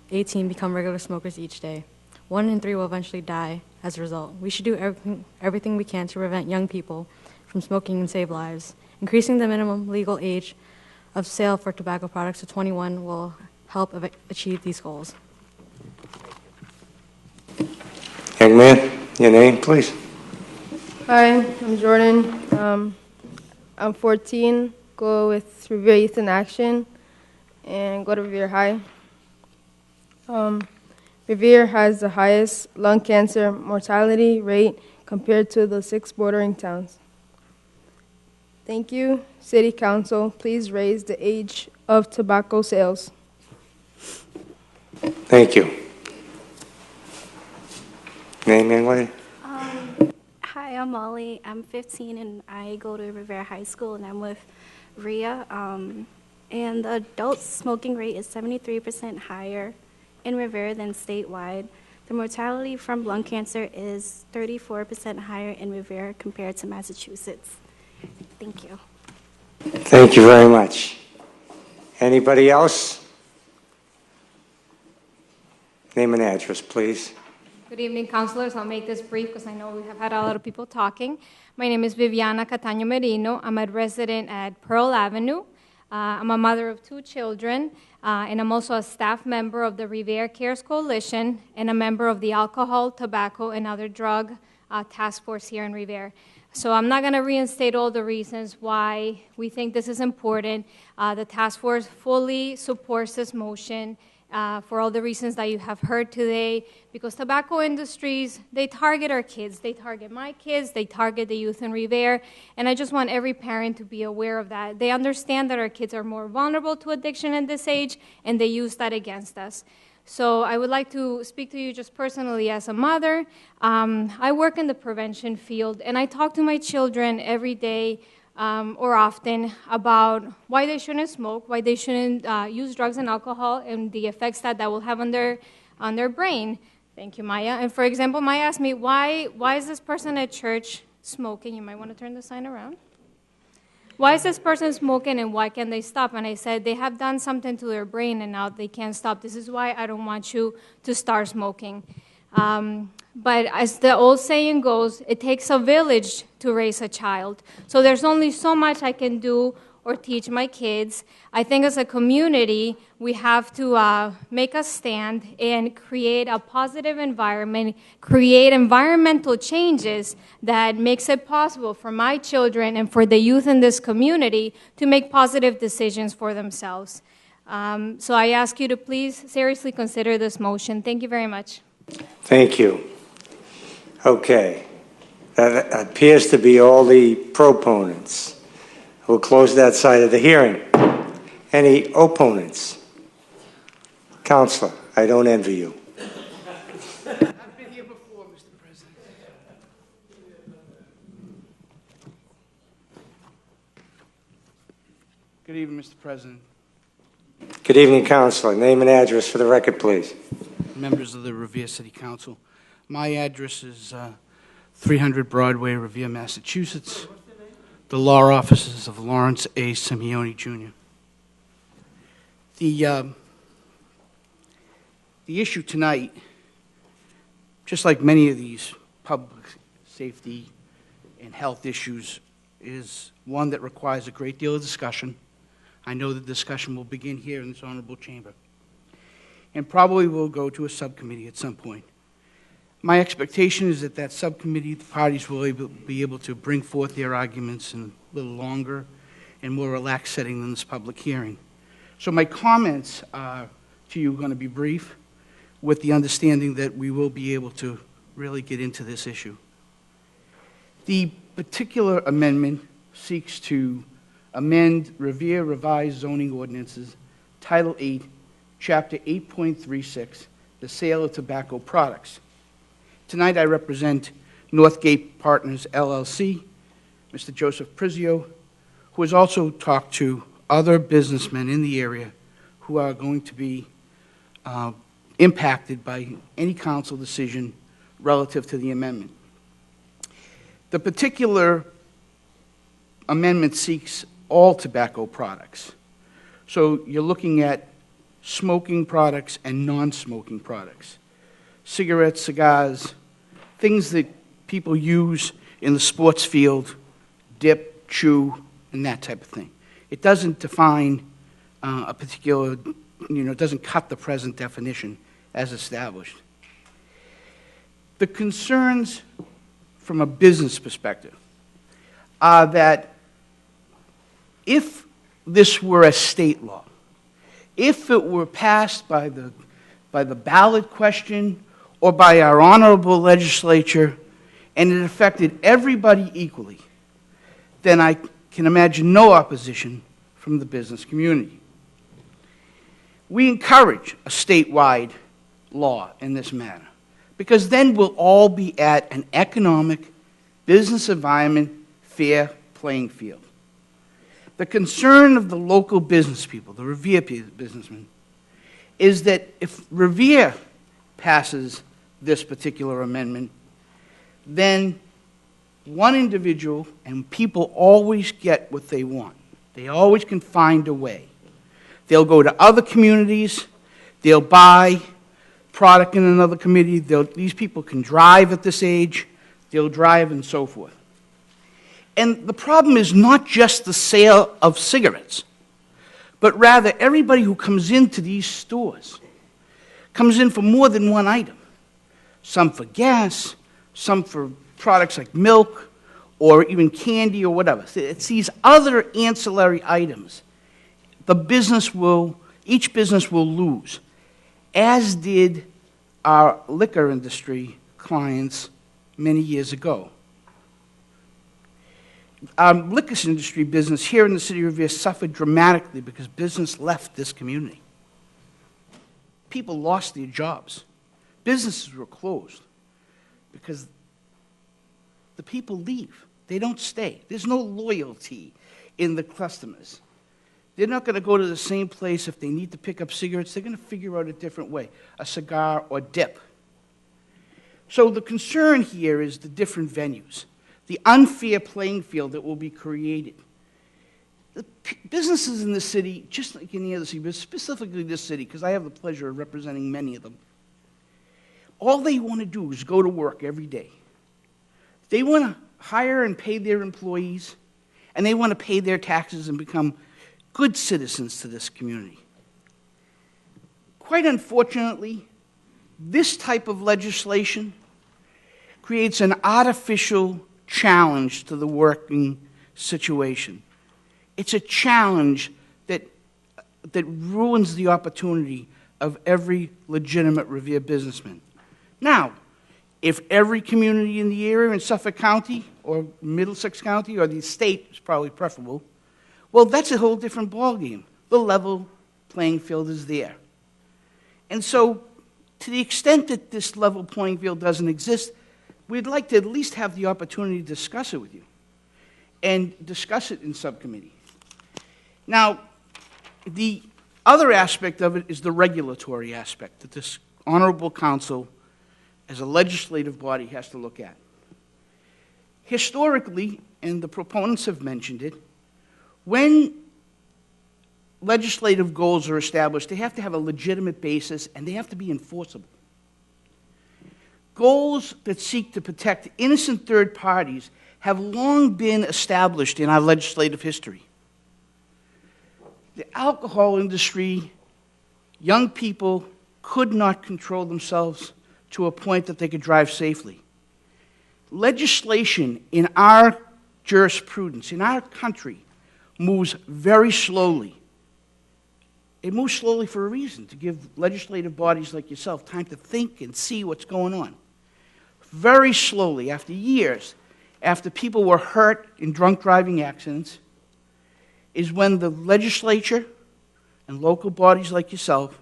18 become regular smokers each day. 1 in 3 will eventually die as a result. We should do everything we can to prevent young people from smoking and save lives. Increasing the minimum legal age of sale for tobacco products to 21 will help achieve these goals. Young man, your name, please. Hi, I'm Jordan. I'm 14, go with Revere Youth in Action, and go to Revere High. Revere has the highest lung cancer mortality rate compared to the 6 bordering towns. Thank you, City Council. Please raise the age of tobacco sales. Thank you. Name, young lady? Hi, I'm Molly. I'm 15 and I go to Revere High School, and I'm with Rhea. And the adult smoking rate is 73% higher in Revere than statewide. The mortality from lung cancer is 34% higher in Revere compared to Massachusetts. Thank you. Thank you very much. Anybody else? Name and address, please. Good evening, councilors. I'll make this brief because I know we have had a lot of people talking. My name is Viviana Cataño Merino. I'm a resident at Pearl Avenue. I'm a mother of 2 children, and I'm also a staff member of the Revere Cares Coalition and a member of the Alcohol, Tobacco, and Other Drug Task Force here in Revere. So I'm not going to reinstate all the reasons why we think this is important. The task force fully supports this motion. For all the reasons that you have heard today, because tobacco industries, they target our kids. They target my kids. They target the youth in Revere. And I just want every parent to be aware of that. They understand that our kids are more vulnerable to addiction at this age, and they use that against us. So I would like to speak to you just personally as a mother. I work in the prevention field, and I talk to my children every day or often about why they shouldn't smoke, why they shouldn't use drugs and alcohol, and the effects that will have on their brain. Thank you, Maya. And for example, Maya asked me, why is this person at church smoking? You might want to turn the sign around. Why is this person smoking and why can't they stop? And I said, they have done something to their brain and now they can't stop. This is why I don't want you to start smoking. But as the old saying goes, it takes a village to raise a child. So there's only so much I can do or teach my kids. I think as a community, we have to make a stand and create a positive environment, create environmental changes that makes it possible for my children and for the youth in this community to make positive decisions for themselves. So I ask you to please seriously consider this motion. Thank you very much. Thank you. Okay. That appears to be all the proponents. We'll close that side of the hearing. Any opponents? Counselor, I don't envy you. I've been here before, Mr. President. Good evening, Mr. President. Good evening, Counselor. Name and address for the record, please. Members of the Revere City Council. My address is 300 Broadway, Revere, Massachusetts. The law offices of Lawrence A. Simeone, Jr. The issue tonight, just like many of these public safety and health issues, is one that requires a great deal of discussion. I know the discussion will begin here in this honorable chamber and probably will go to a subcommittee at some point. My expectation is that that subcommittee, the parties will be able to bring forth their arguments in a little longer and more relaxed setting than this public hearing. So my comments to you are going to be brief, with the understanding that we will be able to really get into this issue. The particular amendment seeks to amend Revere Revised Zoning Ordinances, Title 8, Chapter 8.36, the sale of tobacco products. Tonight I represent Northgate Partners, LLC, Mr. Joseph Prizio, who has also talked to other businessmen in the area who are going to be impacted by any council decision relative to the amendment. The particular amendment seeks all tobacco products. So you're looking at smoking products and non-smoking products. Cigarettes, cigars, things that people use in the sports field, dip, chew, and that type of thing. It doesn't define a particular, it doesn't cut the present definition as established. The concerns from a business perspective are that if this were a state law, if it were passed by the ballot question or by our honorable legislature, and it affected everybody equally, then I can imagine no opposition from the business community. We encourage a statewide law in this matter, because then we'll all be at an economic, business environment, fair playing field. The concern of the local business people, the Revere businessmen, is that if Revere passes this particular amendment, then one individual, and people always get what they want. They always can find a way. They'll go to other communities, they'll buy product in another community, these people can drive at this age, they'll drive and so forth. And the problem is not just the sale of cigarettes, but rather everybody who comes into these stores comes in for more than one item. Some for gas, some for products like milk, or even candy or whatever. It's these other ancillary items. Each business will lose, as did our liquor industry clients many years ago. Our liquor industry business here in the city of Revere suffered dramatically because business left this community. People lost their jobs. Businesses were closed because the people leave. They don't stay. There's no loyalty in the customers. They're not going to go to the same place if they need to pick up cigarettes. They're going to figure out a different way, a cigar or dip. So the concern here is the different venues, the unfair playing field that will be created. The businesses in the city, just like any other city, but specifically this city, because I have the pleasure of representing many of them, all they want to do is go to work every day. They want to hire and pay their employees, and they want to pay their taxes and become good citizens to this community. Quite unfortunately, this type of legislation creates an artificial challenge to the working situation. It's a challenge that ruins the opportunity of every legitimate Revere businessman. Now, if every community in the area in Suffolk County or Middlesex County or the state is probably preferable, well, that's a whole different ballgame. The level playing field is there. And so, to the extent that this level playing field doesn't exist, we'd like to at least have the opportunity to discuss it with you and discuss it in subcommittee. Now, the other aspect of it is the regulatory aspect that this honorable council, as a legislative body, has to look at. Historically, and the proponents have mentioned it, when legislative goals are established, they have to have a legitimate basis and they have to be enforceable. Goals that seek to protect innocent third parties have long been established in our legislative history. The alcohol industry, young people could not control themselves to a point that they could drive safely. Legislation in our jurisprudence, in our country, moves very slowly. It moves slowly for a reason, to give legislative bodies like yourself time to think and see what's going on. Very slowly, after years, after people were hurt in drunk driving accidents, is when the legislature and local bodies like yourself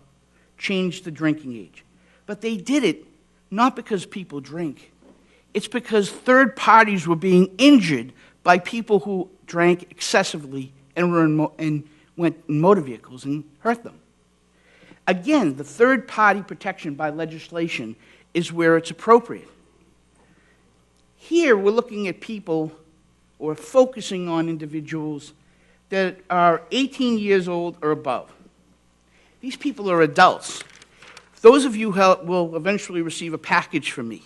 changed the drinking age. But they did it not because people drink. It's because third parties were being injured by people who drank excessively and went in motor vehicles and hurt them. Again, the third party protection by legislation is where it's appropriate. Here, we're looking at people, or focusing on individuals that are 18 years old or above. These people are adults. Those of you who will eventually receive a package from me,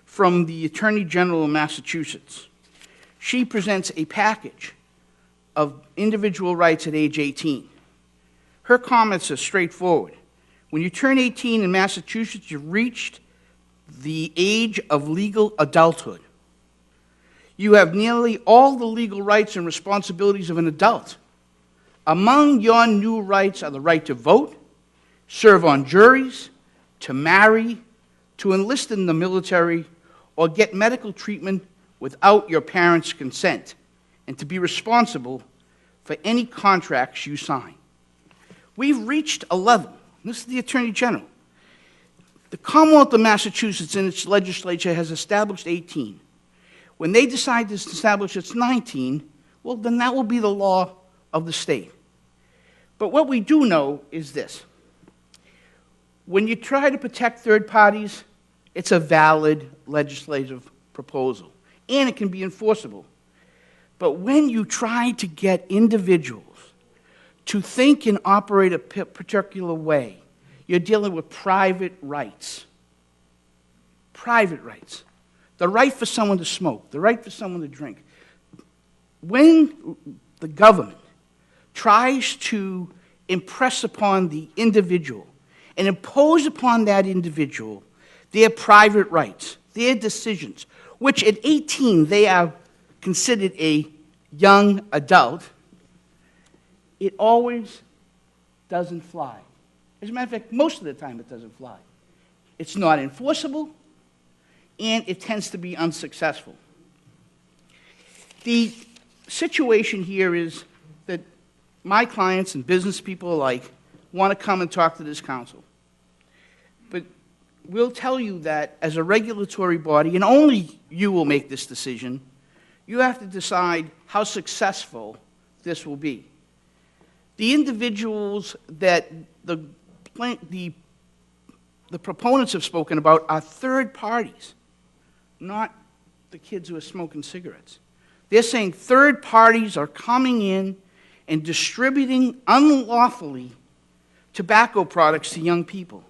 from the Attorney General of Massachusetts. She presents a package of individual rights at age 18. Her comments are straightforward. When you turn 18 in Massachusetts, you've reached the age of legal adulthood. You have nearly all the legal rights and responsibilities of an adult. Among your new rights are the right to vote, serve on juries, to marry, to enlist in the military, or get medical treatment without your parents' consent, and to be responsible for any contracts you sign. We've reached a level. This is the Attorney General. The Commonwealth of Massachusetts in its legislature has established 18. When they decide to establish it's 19, well, then that will be the law of the state. But what we do know is this. When you try to protect third parties, it's a valid legislative proposal, and it can be enforceable. But when you try to get individuals to think and operate a particular way, you're dealing with private rights. Private rights. The right for someone to smoke, the right for someone to drink. When the government tries to impress upon the individual and impose upon that individual their private rights, their decisions, which at 18 they are considered a young adult, it always doesn't fly. As a matter of fact, most of the time it doesn't fly. It's not enforceable, and it tends to be unsuccessful. The situation here is that my clients and business people alike want to come and talk to this council. But we'll tell you that as a regulatory body, and only you will make this decision, you have to decide how successful this will be. The individuals that the the proponents have spoken about are third parties, not the kids who are smoking cigarettes. They're saying third parties are coming in and distributing unlawfully tobacco products to young people.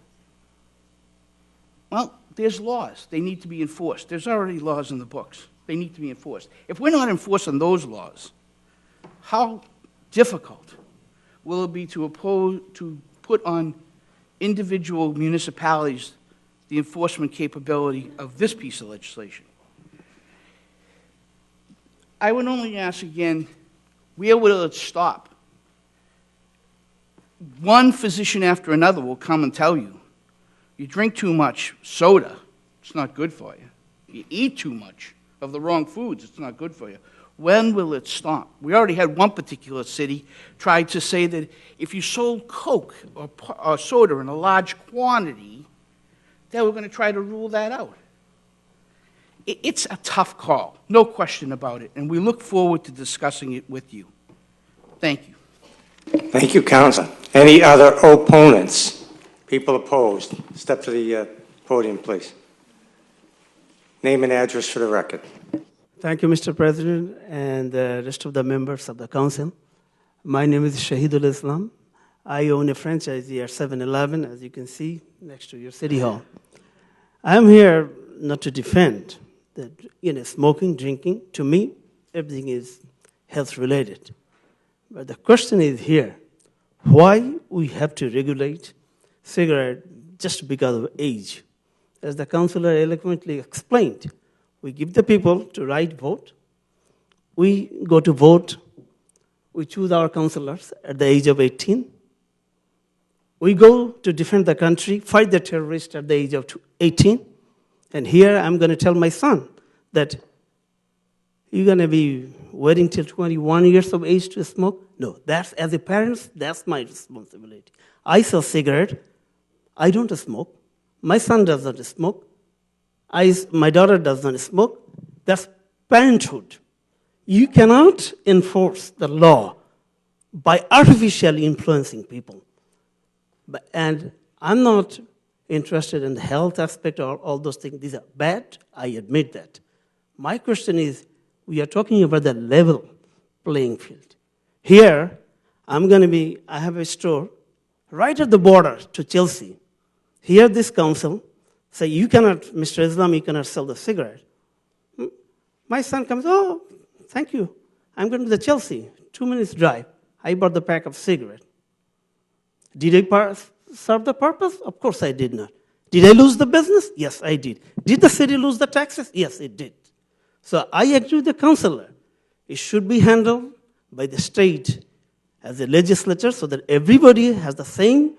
Well, there's laws. They need to be enforced. There's already laws in the books. They need to be enforced. If we're not enforcing those laws, how difficult will it be to put on individual municipalities the enforcement capability of this piece of legislation? I would only ask again, where will it stop? One physician after another will come and tell you, you drink too much soda, it's not good for you. You eat too much of the wrong foods, it's not good for you. When will it stop? We already had one particular city try to say that if you sold Coke or soda in a large quantity, they were going to try to rule that out. It's a tough call, no question about it, and we look forward to discussing it with you. Thank you. Thank you, Council. Any other opponents? People opposed? Step to the podium, please. Name and address for the record. Thank you, Mr. President, and the rest of the members of the council. My name is Shahidul Islam. I own a franchise here, 7-Eleven, as you can see, next to your city hall. I'm here not to defend that, smoking, drinking. To me, everything is health-related. But the question is here, why we have to regulate cigarette just because of age? As the councillor eloquently explained, we give the people to right vote. We go to vote. We choose our councillors at the age of 18. We go to defend the country, fight the terrorists at the age of 18. And here I'm going to tell my son that you're going to be waiting till 21 years of age to smoke? No, that's, as a parent, that's my responsibility. I sell cigarette. I don't smoke. My son does not smoke. My daughter does not smoke. That's parenthood. You cannot enforce the law by artificially influencing people. And I'm not interested in the health aspect or all those things. These are bad. I admit that. My question is, we are talking about the level playing field. Here, I have a store right at the border to Chelsea. Here, this council say, you cannot, Mr. Islam, you cannot sell the cigarette. My son comes, oh, thank you. I'm going to the Chelsea, 2 minutes drive. I bought the pack of cigarette. Did I serve the purpose? Of course I did not. Did I lose the business? Yes, I did. Did the city lose the taxes? Yes, it did. So I agree with the councillor. It should be handled by the state as a legislature so that everybody has the same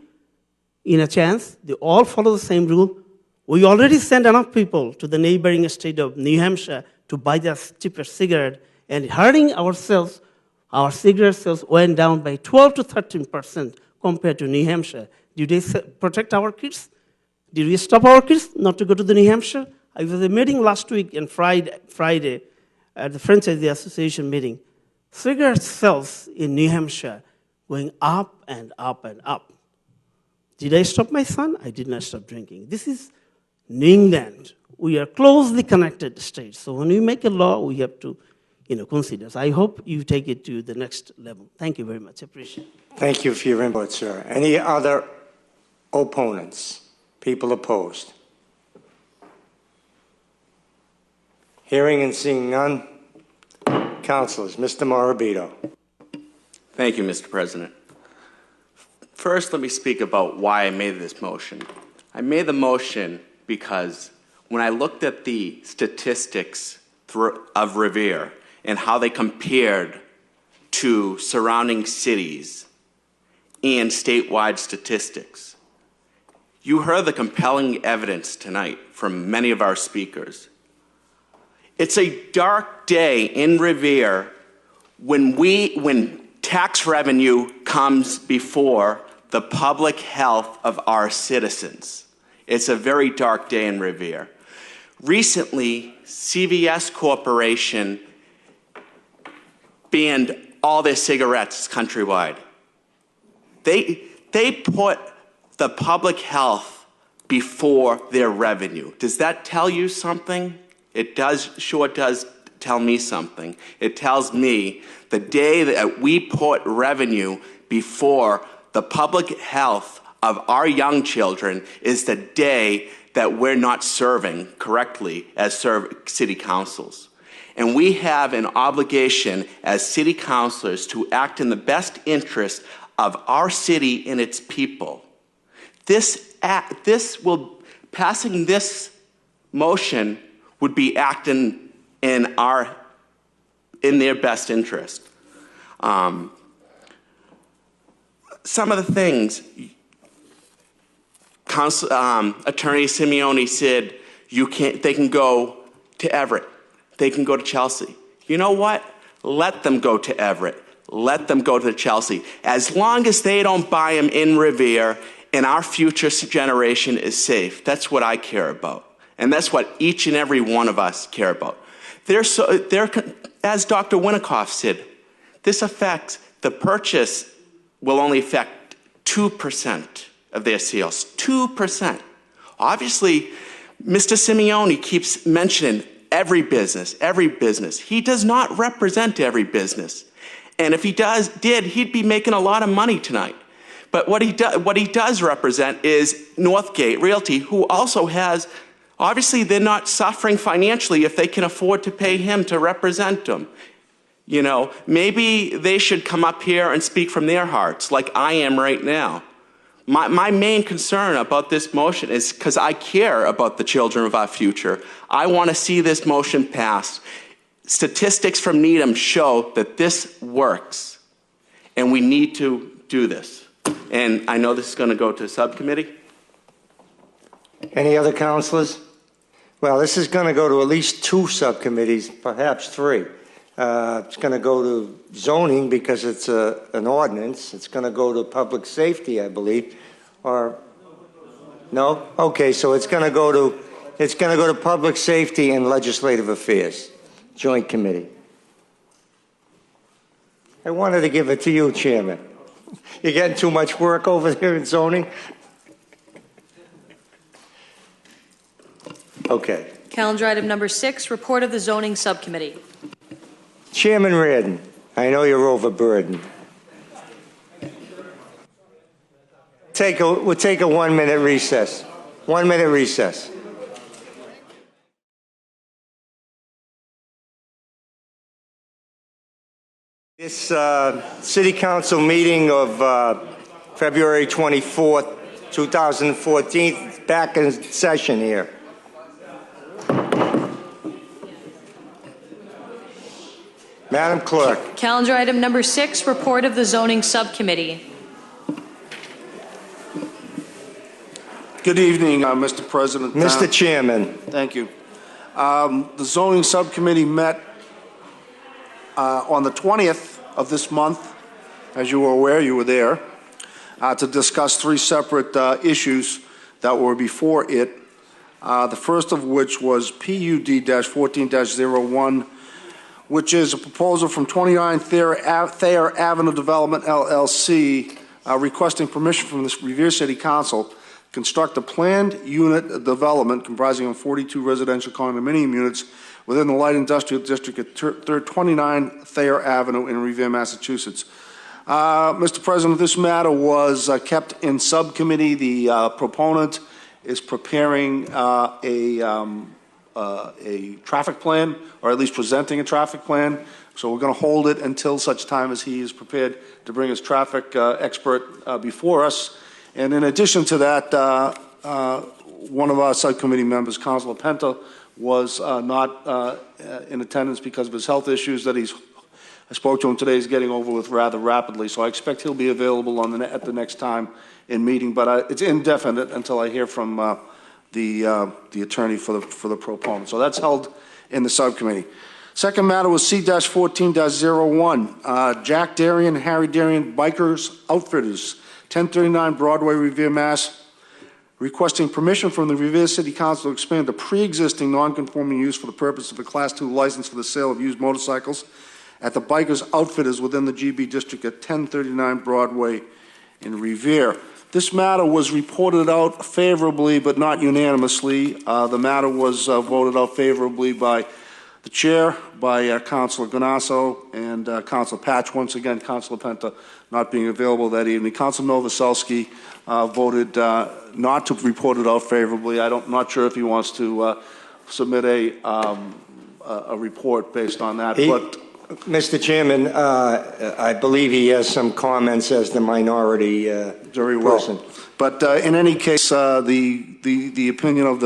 chance. They all follow the same rule. We already sent enough people to the neighboring state of New Hampshire to buy the cheaper cigarette, and hurting ourselves, our cigarette sales went down by 12 to 13% compared to New Hampshire. Did they protect our kids? Did we stop our kids not to go to the New Hampshire? I was at a meeting last week on Friday at the Franchisee Association meeting. Cigarette sales in New Hampshire going up and up and up. Did I stop my son? I did not stop drinking. This is New England. We are closely connected states. So when we make a law, we have to consider. So I hope you take it to the next level. Thank you very much. I appreciate it. Thank you for your input, sir. Any other opponents? People opposed? Hearing and seeing none. Councilors, Mr. Morabito. Thank you, Mr. President. First, let me speak about why I made this motion. I made the motion because when I looked at the statistics of Revere and how they compared to surrounding cities and statewide statistics, you heard the compelling evidence tonight from many of our speakers. It's a dark day in Revere when tax revenue comes before the public health of our citizens. It's a very dark day in Revere. Recently, CVS Corporation banned all their cigarettes countrywide. They put the public health before their revenue. Does that tell you something? It sure does tell me something. It tells me the day that we put revenue before the public health of our young children is the day that we're not serving correctly as city councils. And we have an obligation as city councilors to act in the best interest of our city and its people. Passing this motion would be acting in their best interest. Some of the things, Attorney Simeone said they can go to Everett, they can go to Chelsea. You know what? Let them go to Everett. Let them go to Chelsea. As long as they don't buy them in Revere and our future generation is safe, that's what I care about. And that's what each and every one of us care about. As Dr. Winikoff said, the purchase will only affect 2% of their sales. 2%. Obviously, Mr. Simeone keeps mentioning every business. He does not represent every business. And if he did, he'd be making a lot of money tonight. But what he does represent is Northgate Realty, who also has, obviously they're not suffering financially if they can afford to pay him to represent them. You know, maybe they should come up here and speak from their hearts like I am right now. My main concern about this motion is because I care about the children of our future. I want to see this motion passed. Statistics from Needham show that this works, and we need to do this. And I know this is going to go to subcommittee. Any other councilors? Well, this is going to go to at least 2 subcommittees, perhaps 3. It's going to go to zoning because it's an ordinance. It's going to go to public safety, I believe. Or no? Okay, so it's going to go to public safety and legislative affairs, joint committee. I wanted to give it to you, Chairman. You're getting too much work over there in zoning? Okay. Calendar item number 6, report of the zoning subcommittee. Chairman Reardon, I know you're overburdened. We'll take a 1-minute recess. 1-minute recess. This City Council meeting of February 24th, 2014, is back in session here. Madam Clerk. Calendar item number 6, report of the zoning subcommittee. Good evening, Mr. President. Mr. Chairman. Thank you. The zoning subcommittee met on the 20th of this month, as you were aware, you were there, to discuss 3 separate issues that were before it. The first of which was PUD-14-01, which is a proposal from 29 Thayer Avenue Development, LLC, requesting permission from the Revere City Council construct a planned unit development comprising of 42 residential condominium units within the light industrial district at 29 Thayer Avenue in Revere, Massachusetts. Mr. President, this matter was kept in subcommittee. The proponent is preparing a traffic plan, or at least presenting a traffic plan. So we're going to hold it until such time as he is prepared to bring his traffic expert before us. And in addition to that, one of our subcommittee members, Councilor Penta, was not in attendance because of his health issues that I spoke to him today. He's getting over with rather rapidly, so I expect he'll be available at the next time in meeting. But it's indefinite until I hear from the attorney for the proponent. So that's held in the subcommittee. Second matter was C-14-01. Jack Darien, Harry Darien, Bikers Outfitters, 1039 Broadway, Revere, Mass., requesting permission from the Revere City Council to expand a pre-existing non-conforming use for the purpose of a Class II license for the sale of used motorcycles at the Bikers Outfitters within the GB District at 1039 Broadway in Revere. This matter was reported out favorably, but not unanimously. The matter was voted out favorably by the chair, by Councilor Ganasso, and Councilor Patch. Once again, Councilor Penta not being available that evening. Councilor Novoselsky voted not to report it out favorably. I'm not sure if he wants to submit a report based on that. Mr. Chairman, I believe he has some comments as the minority very well. person. But in any case, the opinion of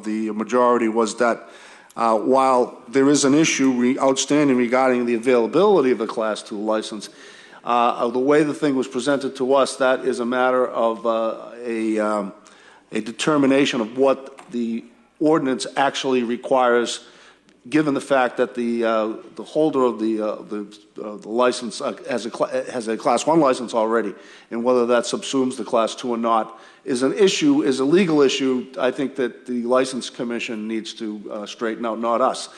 the majority was that while there is an issue outstanding regarding the availability of the Class 2 license, the way the thing was presented to us, that is a matter of a determination of what the ordinance actually requires, given the fact that the holder of the license has a Class 1 license already, and whether that subsumes the Class 2 or not is an issue, is a legal issue. I think that the License Commission needs to straighten out, not us.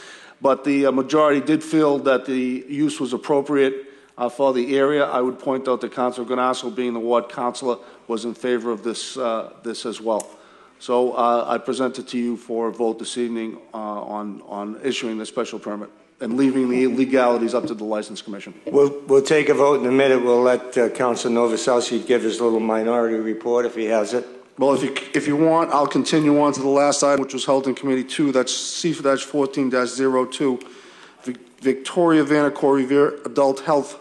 But the majority did feel that the use was appropriate for the area. I would point out that Councilor Ganasso, being the ward councilor, was in favor of this as well. So I present it to you for a vote this evening on issuing the special permit and leaving the legalities up to the License Commission. We'll take a vote in a minute. We'll let Councilor Novoselsky give his little minority report if he has it. Well, if you want, I'll continue on to the last item, which was held in Committee 2. That's C-14-02, Victoria Vanacore Revere Adult Health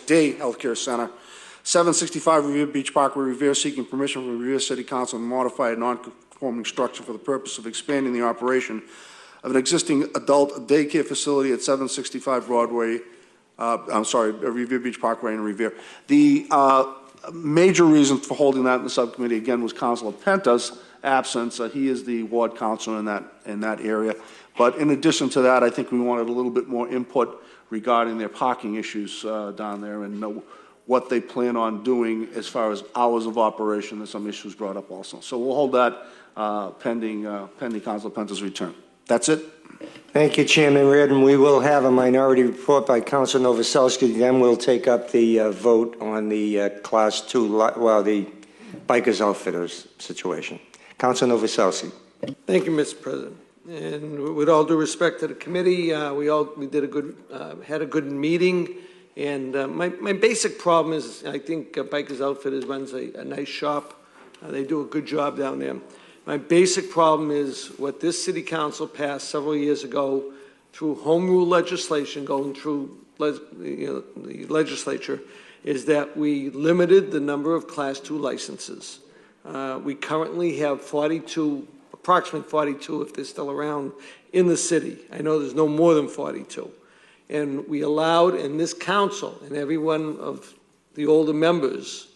Day Health Care Center. 765 Revere Beach Parkway, Revere, seeking permission from Revere City Council to modify a non-conforming structure for the purpose of expanding the operation of an existing adult daycare facility at 765 Broadway, Revere Beach Parkway in Revere. The major reason for holding that in the subcommittee, again, was Councilor Penta's absence. He is the ward councilor in that area. But in addition to that, I think we wanted a little bit more input regarding their parking issues down there and what they plan on doing as far as hours of operation. There's some issues brought up also. So we'll hold that pending Councilor Penta's return. That's it. Thank you, Chairman Reardon. We will have a minority report by Councilor Novoselsky. Then we'll take up the vote on the Class 2, the Bikers Outfitters situation. Councilor Novoselsky. Thank you, Mr. President. And with all due respect to the committee, we did had a good meeting. And my basic problem is I think Bikers Outfitters runs a nice shop. They do a good job down there. My basic problem is what this city council passed several years ago through home rule legislation, going through the legislature, is that we limited the number of Class 2 licenses. We currently have 42, approximately 42 if they're still around, in the city. I know there's no more than 42. And we allowed, in this council, and every one of the older members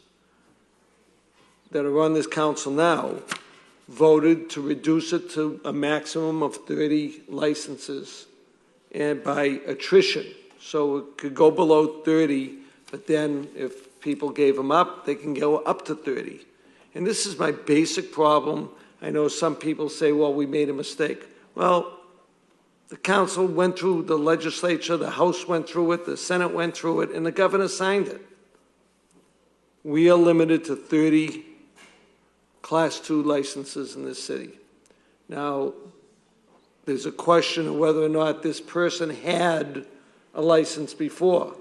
that are on this council now, voted to reduce it to a maximum of 30 licenses and by attrition. So it could go below 30, but then if people gave them up, they can go up to 30. And this is my basic problem. I know some people say, well, we made a mistake. Well, the council went through the legislature, the House went through it, the Senate went through it, and the governor signed it. We are limited to 30 Class 2 licenses in this city. Now, there's a question of whether or not this person had a license before.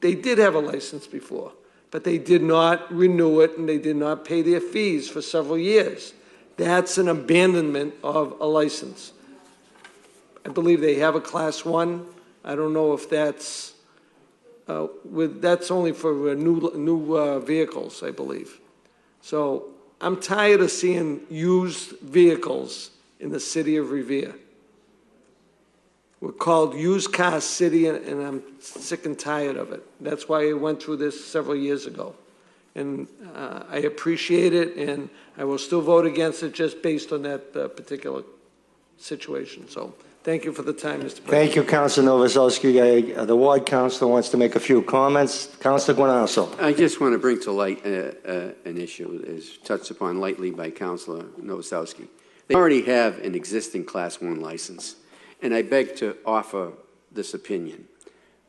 They did have a license before, but they did not renew it and they did not pay their fees for several years. That's an abandonment of a license. I believe they have a Class 1. I don't know if that's that's only for new vehicles, I believe. So I'm tired of seeing used vehicles in the city of Revere. We're called Used Car City, and I'm sick and tired of it. That's why I went through this several years ago. And I appreciate it, and I will still vote against it just based on that particular situation. So thank you for the time, Mr. President. Thank you, Councilor Novoselsky. The ward councilor wants to make a few comments. Councilor Guanasso. I just want to bring to light an issue that is touched upon lightly by Councilor Novoselsky. They already have an existing Class 1 license, and I beg to offer this opinion.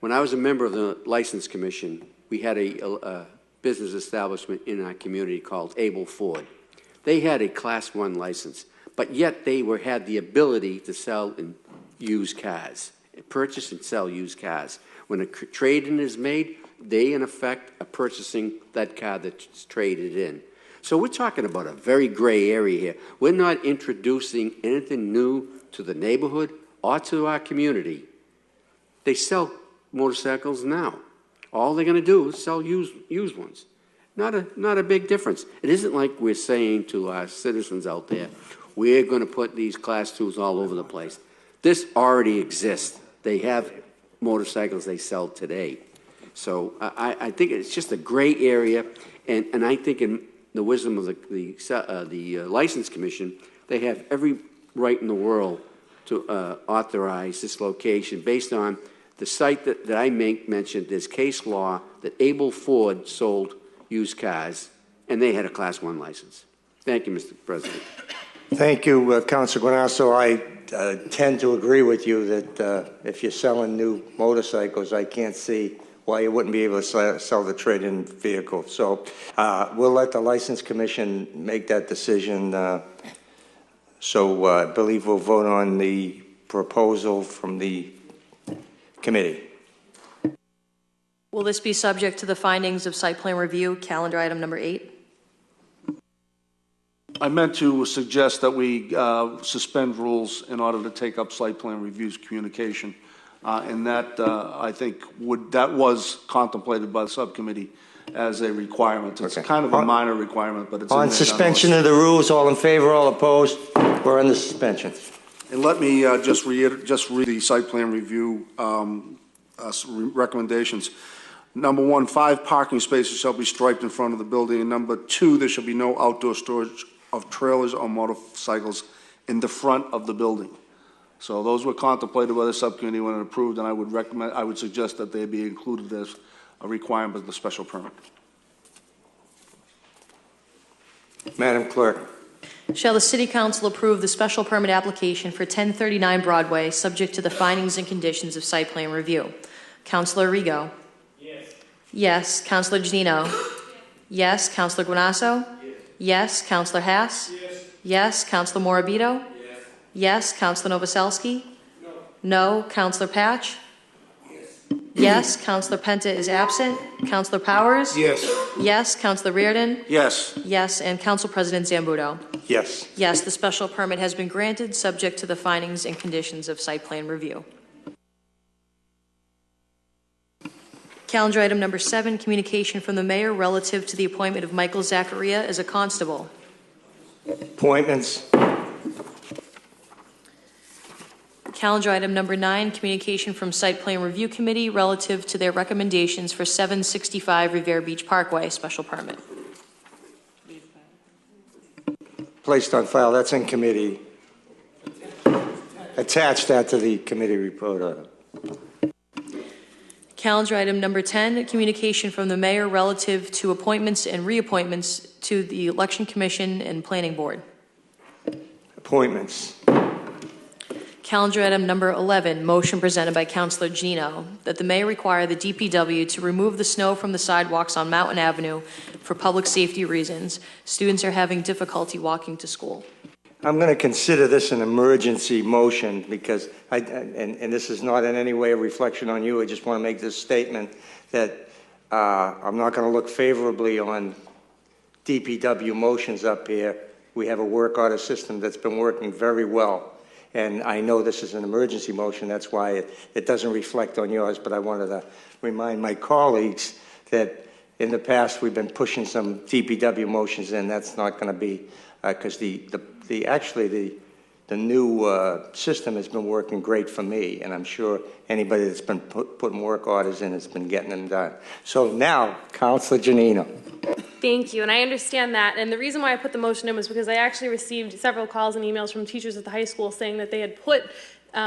When I was a member of the License Commission, we had a business establishment in our community called Able Ford. They had a Class 1 license, but yet they had the ability to sell and use cars, purchase and sell used cars. When a trade-in is made, they, in effect, are purchasing that car that's traded in. So we're talking about a very gray area here. We're not introducing anything new to the neighborhood or to our community. They sell motorcycles now. All they're going to do is sell used ones. Not a big difference. It isn't like we're saying to our citizens out there, we're going to put these Class 2s all over the place. This already exists. They have motorcycles they sell today. So I think it's just a gray area, and I think in the wisdom of the License Commission, they have every right in the world to authorize this location based on the site that I mentioned. There's case law that Able Ford sold used cars, and they had a Class 1 license. Thank you, Mr. President. Thank you, Councilor Guanasso. I tend to agree with you that if you're selling new motorcycles, I can't see why you wouldn't be able to sell the trade-in vehicle. So we'll let the License Commission make that decision. So I believe we'll vote on the proposal from the committee. Will this be subject to the findings of site plan review, calendar item number 8? I meant to suggest that we suspend rules in order to take up site plan reviews communication. And that, I think, that was contemplated by the subcommittee as a requirement. It's kind of a minor requirement, but it's on suspension of the rules. All in favor, all opposed? We're on the suspension. And let me just read the site plan review recommendations. Number 1, 5 parking spaces shall be striped in front of the building. And number 2, there shall be no outdoor storage of trailers or motorcycles in the front of the building. So those were contemplated by the subcommittee when it approved, and I would suggest that they be included as a requirement of the special permit. Madam Clerk. Shall the City Council approve the special permit application for 1039 Broadway, subject to the findings and conditions of site plan review? Councilor Rigo? Yes. Yes. Councilor Janino? Yes. Councilor Guanasso? Yes. Councilor Haas? Yes. Yes. Councilor Morabito? Yes. Yes. Councilor Novoselsky? No. No. Councilor Patch? Yes. Yes. Councilor Penta is absent. Councilor Powers? Yes. Yes. Councilor Reardon? Yes. Yes. And Council President Zambuto? Yes. Yes. The special permit has been granted, subject to the findings and conditions of site plan review. Calendar item number 7, communication from the mayor relative to the appointment of Michael Zacharia as a constable. Appointments. Calendar item number 9, communication from Site Plan Review Committee relative to their recommendations for 765 Revere Beach Parkway special permit. Placed on file. That's in committee. Attach that to the committee report. Calendar item number 10, communication from the mayor relative to appointments and reappointments to the Election Commission and Planning Board. Appointments. Calendar item number 11, motion presented by Councilor Gino, that the mayor require the DPW to remove the snow from the sidewalks on Mountain Avenue for public safety reasons. Students are having difficulty walking to school. I'm going to consider this an emergency motion because, and this is not in any way a reflection on you. I just want to make this statement that I'm not going to look favorably on DPW motions up here. We have a work order system that's been working very well. And I know this is an emergency motion. That's why it doesn't reflect on yours. But I wanted to remind my colleagues that in the past we've been pushing some DPW motions in. That's not going to be because the new system has been working great for me, and I'm sure anybody that's been putting work orders in has been getting them done. So now, Councilor Janino. Thank you, and I understand that. And the reason why I put the motion in was because I actually received several calls and emails from teachers at the high school saying that they had put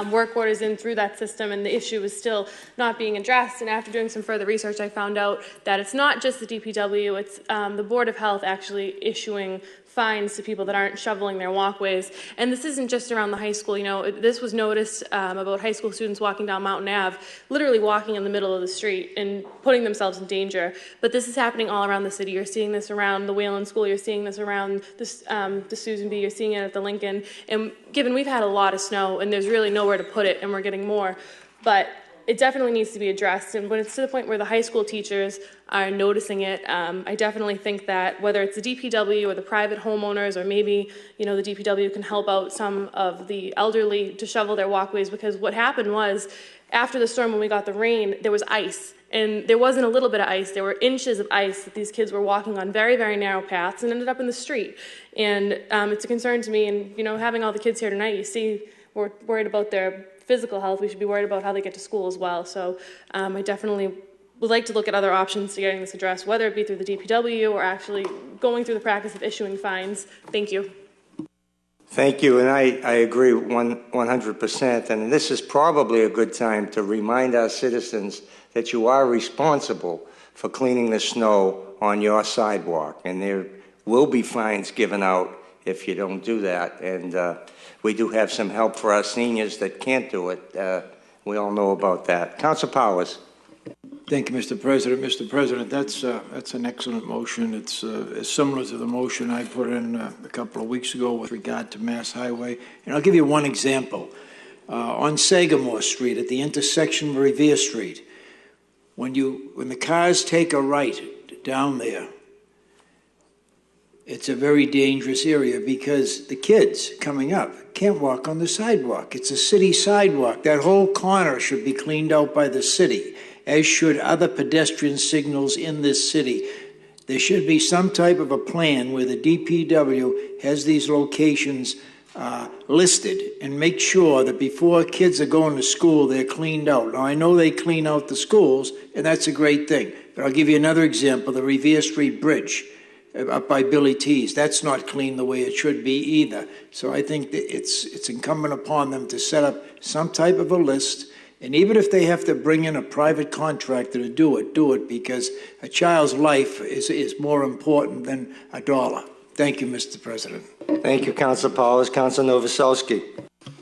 work orders in through that system, and the issue is still not being addressed. And after doing some further research, I found out that it's not just the DPW, it's the Board of Health actually issuing fines to people that aren't shoveling their walkways. And this isn't just around the high school. You know, this was noticed about high school students walking down Mountain Ave, literally walking in the middle of the street and putting themselves in danger. But this is happening all around the city. You're seeing this around the Wayland School. You're seeing this around the Susan B. You're seeing it at the Lincoln. And given we've had a lot of snow and there's really nowhere to put it, and we're getting more, but it definitely needs to be addressed. And when it's to the point where the high school teachers are noticing it, I definitely think that whether it's the DPW or the private homeowners, or maybe, you know, the DPW can help out some of the elderly to shovel their walkways, because what happened was after the storm, when we got the rain, there was ice. And there wasn't a little bit of ice, there were inches of ice that these kids were walking on very, very narrow paths and ended up in the street. And it's a concern to me, and, you know, having all the kids here tonight, you see we're worried about their physical health, we should be worried about how they get to school as well. So I definitely would like to look at other options to getting this addressed, whether it be through the DPW or actually going through the practice of issuing fines. Thank you. Thank you, and I agree 100%. And this is probably a good time to remind our citizens that you are responsible for cleaning the snow on your sidewalk, and there will be fines given out if you don't do that. And we do have some help for our seniors that can't do it. We all know about that. Council Powers. Thank you, Mr. President. Mr. President, that's an excellent motion. It's similar to the motion I put in a couple of weeks ago with regard to Mass Highway. And I'll give you one example. On Sagamore Street, at the intersection of Revere Street, when the cars take a right down there, it's a very dangerous area because the kids coming up can't walk on the sidewalk. It's a city sidewalk. That whole corner should be cleaned out by the city, as should other pedestrian signals in this city. There should be some type of a plan where the DPW has these locations listed and make sure that before kids are going to school, they're cleaned out. Now, I know they clean out the schools, and that's a great thing. But I'll give you another example, the Revere Street Bridge up by Billy T's. That's not clean the way it should be either. So I think that it's incumbent upon them to set up some type of a list. And even if they have to bring in a private contractor to do it, because a child's life is more important than a dollar. Thank you, Mr. President. Thank you, Council Powers. Council Novoselsky.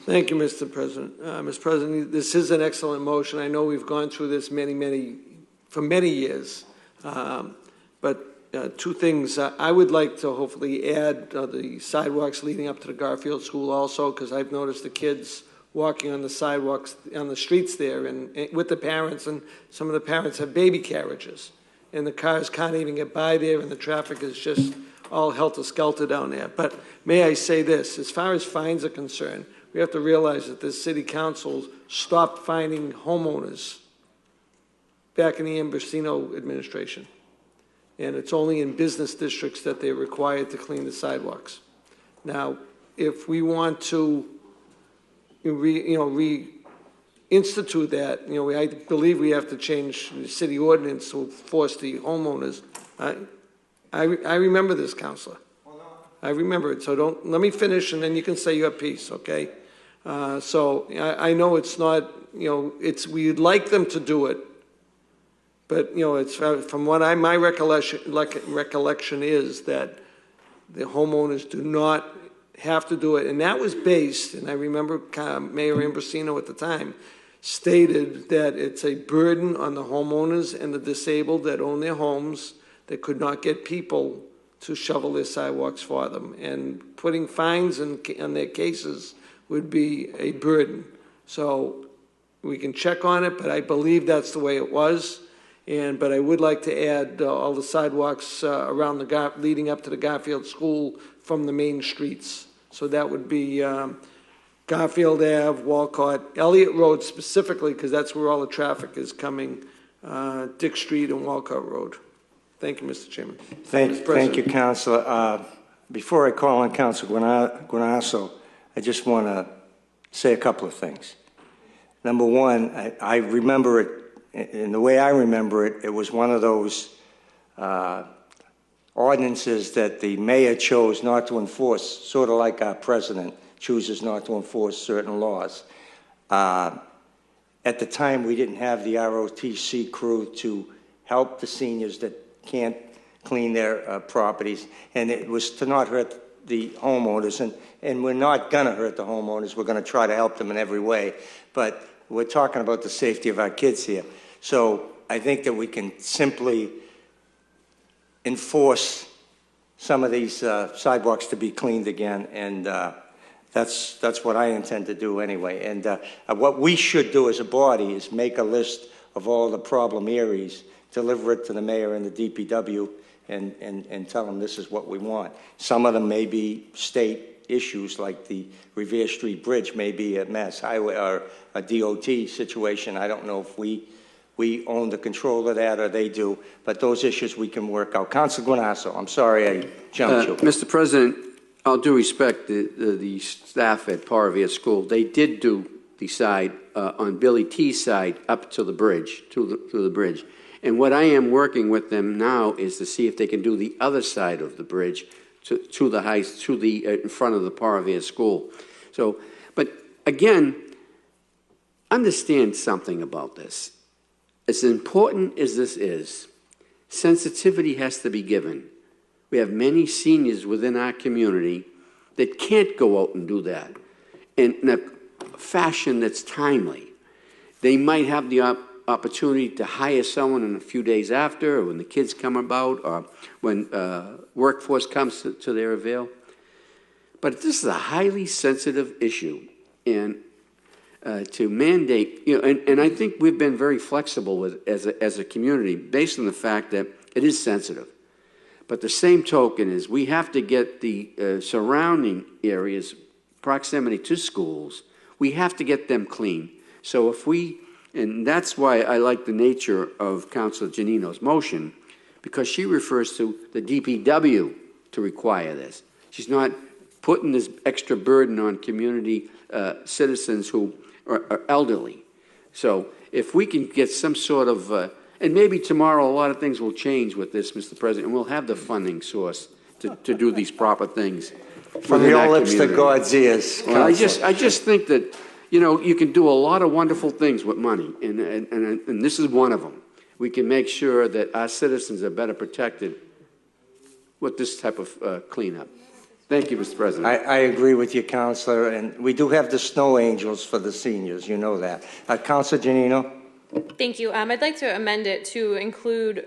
Thank you, Mr. President. Mr. President, this is an excellent motion. I know we've gone through this for many years. But two things. I would like to hopefully add the sidewalks leading up to the Garfield School also, because I've noticed the kids walking on the sidewalks, on the streets there, and with the parents, and some of the parents have baby carriages, and the cars can't even get by there, and the traffic is just all helter-skelter down there. But may I say this, as far as fines are concerned, we have to realize that this city council stopped fining homeowners back in the Ambrosino administration. And it's only in business districts that they're required to clean the sidewalks. Now, if we want to reinstitute that, I believe we have to change the city ordinance to force the homeowners. I remember this, Counselor. I remember it. So let me finish, and then you can say your piece, okay? So I know it's not, we'd like them to do it, but it's from what my recollection is that the homeowners do not have to do it, and that was based. And I remember Mayor Ambrosino at the time stated that it's a burden on the homeowners and the disabled that own their homes that could not get people to shovel their sidewalks for them, and putting fines on their cases would be a burden. So we can check on it, but I believe that's the way it was. But I would like to add all the sidewalks around leading up to the Garfield School from the main streets. So that would be Garfield Ave, Walcott, Elliott Road specifically, because that's where all the traffic is coming, Dick Street and Walcott Road. Thank you, Mr. Chairman. Thank you, Councilor. Before I call on Councilor Guanasso, I just want to say a couple of things. Number one, I remember it. In the way I remember it, it was one of those ordinances that the mayor chose not to enforce, sort of like our president chooses not to enforce certain laws. At the time, we didn't have the ROTC crew to help the seniors that can't clean their properties, and it was to not hurt the homeowners, and we're not going to hurt the homeowners. We're going to try to help them in every way, but we're talking about the safety of our kids here. So I think that we can simply enforce some of these sidewalks to be cleaned again, and that's what I intend to do anyway. And what we should do as a body is make a list of all the problem areas, deliver it to the mayor and the DPW, and tell them this is what we want. Some of them may be state issues, like the Revere Street Bridge may be a Mass Highway or a DOT situation. I don't know if we own the control of that or they do, but those issues we can work out. Councilor Guanasso, I'm sorry I jumped you. Mr. President, all due respect, the staff at Revere School, they did do the side on Billy T's side up to the bridge, to the bridge. And what I am working with them now is to see if they can do the other side of the bridge to the in front of the Revere School. So, but again, understand something about this. As important as this is, sensitivity has to be given. We have many seniors within our community that can't go out and do that in a fashion that's timely. They might have the opportunity to hire someone in a few days after, or when the kids come about, or when workforce comes to their avail. But this is a highly sensitive issue, and to mandate, and I think we've been very flexible with as a community based on the fact that it is sensitive. But the same token is we have to get the surrounding areas, proximity to schools, we have to get them clean. So if we, and that's why I like the nature of Councilor Giannino's motion, because she refers to the DPW to require this. She's not putting this extra burden on community citizens who are elderly. So if we can get some sort of, and maybe tomorrow a lot of things will change with this, Mr. President, and we'll have the funding source to do these proper things. From your lips to God's ears. Well, I just think that, you can do a lot of wonderful things with money, and this is one of them. We can make sure that our citizens are better protected with this type of cleanup. Thank you, Mr. President. I agree with you, Councilor, and we do have the snow angels for the seniors, you know that. Councilor Giannino? Thank you. I'd like to amend it to include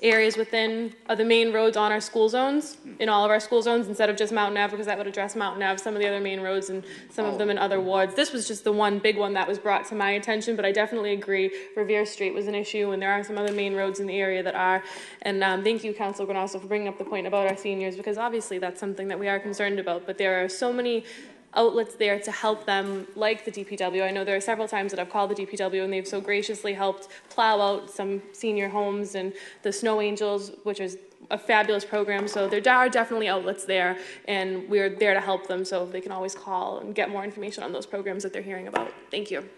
areas within the main roads on our school zones, in all of our school zones, instead of just Mountain Ave, because that would address Mountain Ave, some of the other main roads, and some of them in other wards. This was just the one big one that was brought to my attention, but I definitely agree Revere Street was an issue, and there are some other main roads in the area that are. And thank you, Councilor Guanasso, for bringing up the point about our seniors, because obviously that's something that we are concerned about, but there are so many outlets there to help them, like the DPW. I know there are several times that I've called the DPW and they've so graciously helped plow out some senior homes, and the Snow Angels, which is a fabulous program. So there are definitely outlets there, and we're there to help them, so they can always call and get more information on those programs that they're hearing about. Thank you.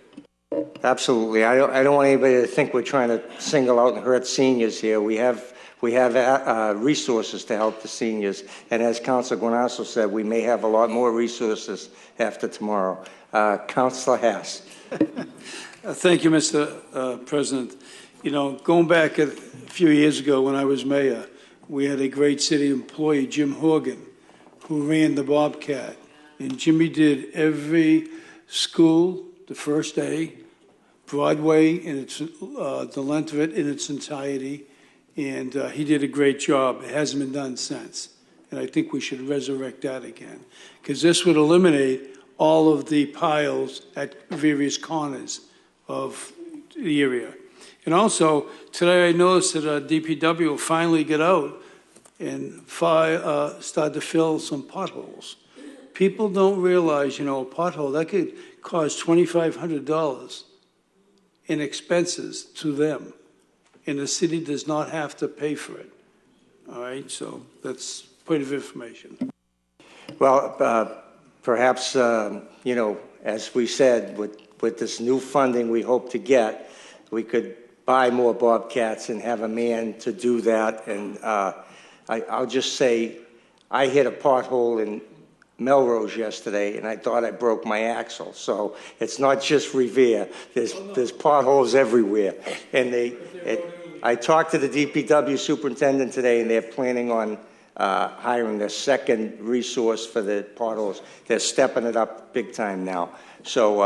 Absolutely. I don't want anybody to think we're trying to single out and hurt seniors here. We have resources to help the seniors, and as Councilor Guanasso said, we may have a lot more resources after tomorrow. Councilor Haas. Thank you, Mr. President. Going back a few years ago when I was mayor, we had a great city employee, Jim Horgan, who ran the Bobcat, and Jimmy did every school the first day, Broadway in its the length of it in its entirety. And he did a great job. It hasn't been done since. And I think we should resurrect that again, because this would eliminate all of the piles at various corners of the area. And also, today I noticed that DPW will finally get out and start to fill some potholes. People don't realize, a pothole, that could cost $2,500 in expenses to them. And the city does not have to pay for it. All right, so that's point of information. Well, perhaps, as we said, with this new funding we hope to get, we could buy more Bobcats and have a man to do that. And I'll just say, I hit a pothole in Melrose yesterday, and I thought I broke my axle. So it's not just Revere. There's potholes everywhere. And I talked to the DPW superintendent today, and they're planning on hiring a second resource for the potholes. They're stepping it up big time now. So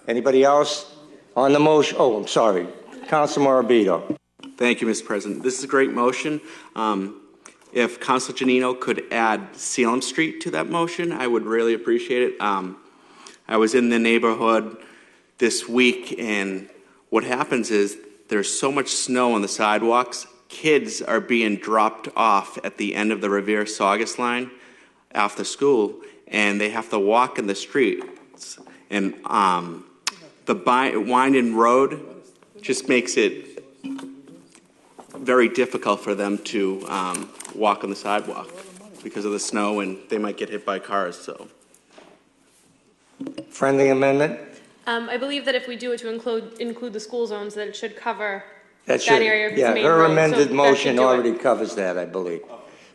anybody else on the motion? Oh, I'm sorry. Councilor Morabito. Thank you, Mr. President. This is a great motion. If Councilor Janino could add Salem Street to that motion, I would really appreciate it. I was in the neighborhood this week, and what happens is there's so much snow on the sidewalks, kids are being dropped off at the end of the Revere Saugus line after school, and they have to walk in the street. And the winding road just makes it very difficult for them to walk on the sidewalk because of the snow, and they might get hit by cars. So, friendly amendment. I believe that if we do it to include the school zones, that it should cover That area. If it's yeah, main her road, amended so motion that should do already it. covers that, I believe.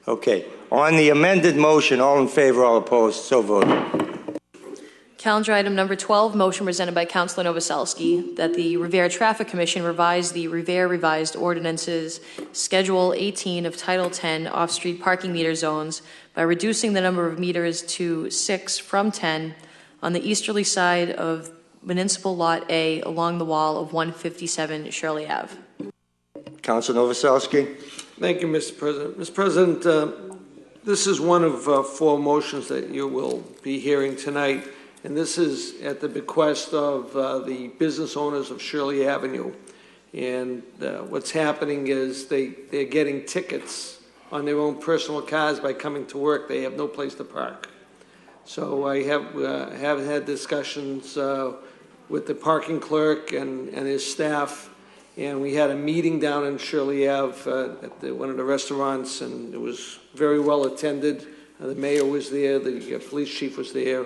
Okay. On the amended motion, all in favor, all opposed, so voted. Calendar item number 12, motion presented by Councilor Novoselsky, that the Revere Traffic Commission revise the Revere Revised Ordinances, Schedule 18 of Title 10 off-street parking meter zones by reducing the number of meters to 6 from 10 on the easterly side of Municipal Lot A along the wall of 157 Shirley Ave. Councilor Novoselsky. Thank you, Mr. President. Mr. President, this is one of 4 motions that you will be hearing tonight. And this is at the bequest of the business owners of Shirley Avenue. And what's happening is they're getting tickets on their own personal cars by coming to work. They have no place to park. So I have had discussions with the parking clerk and his staff. And we had a meeting down in Shirley Ave at one of the restaurants, and it was very well attended. The mayor was there, the police chief was there.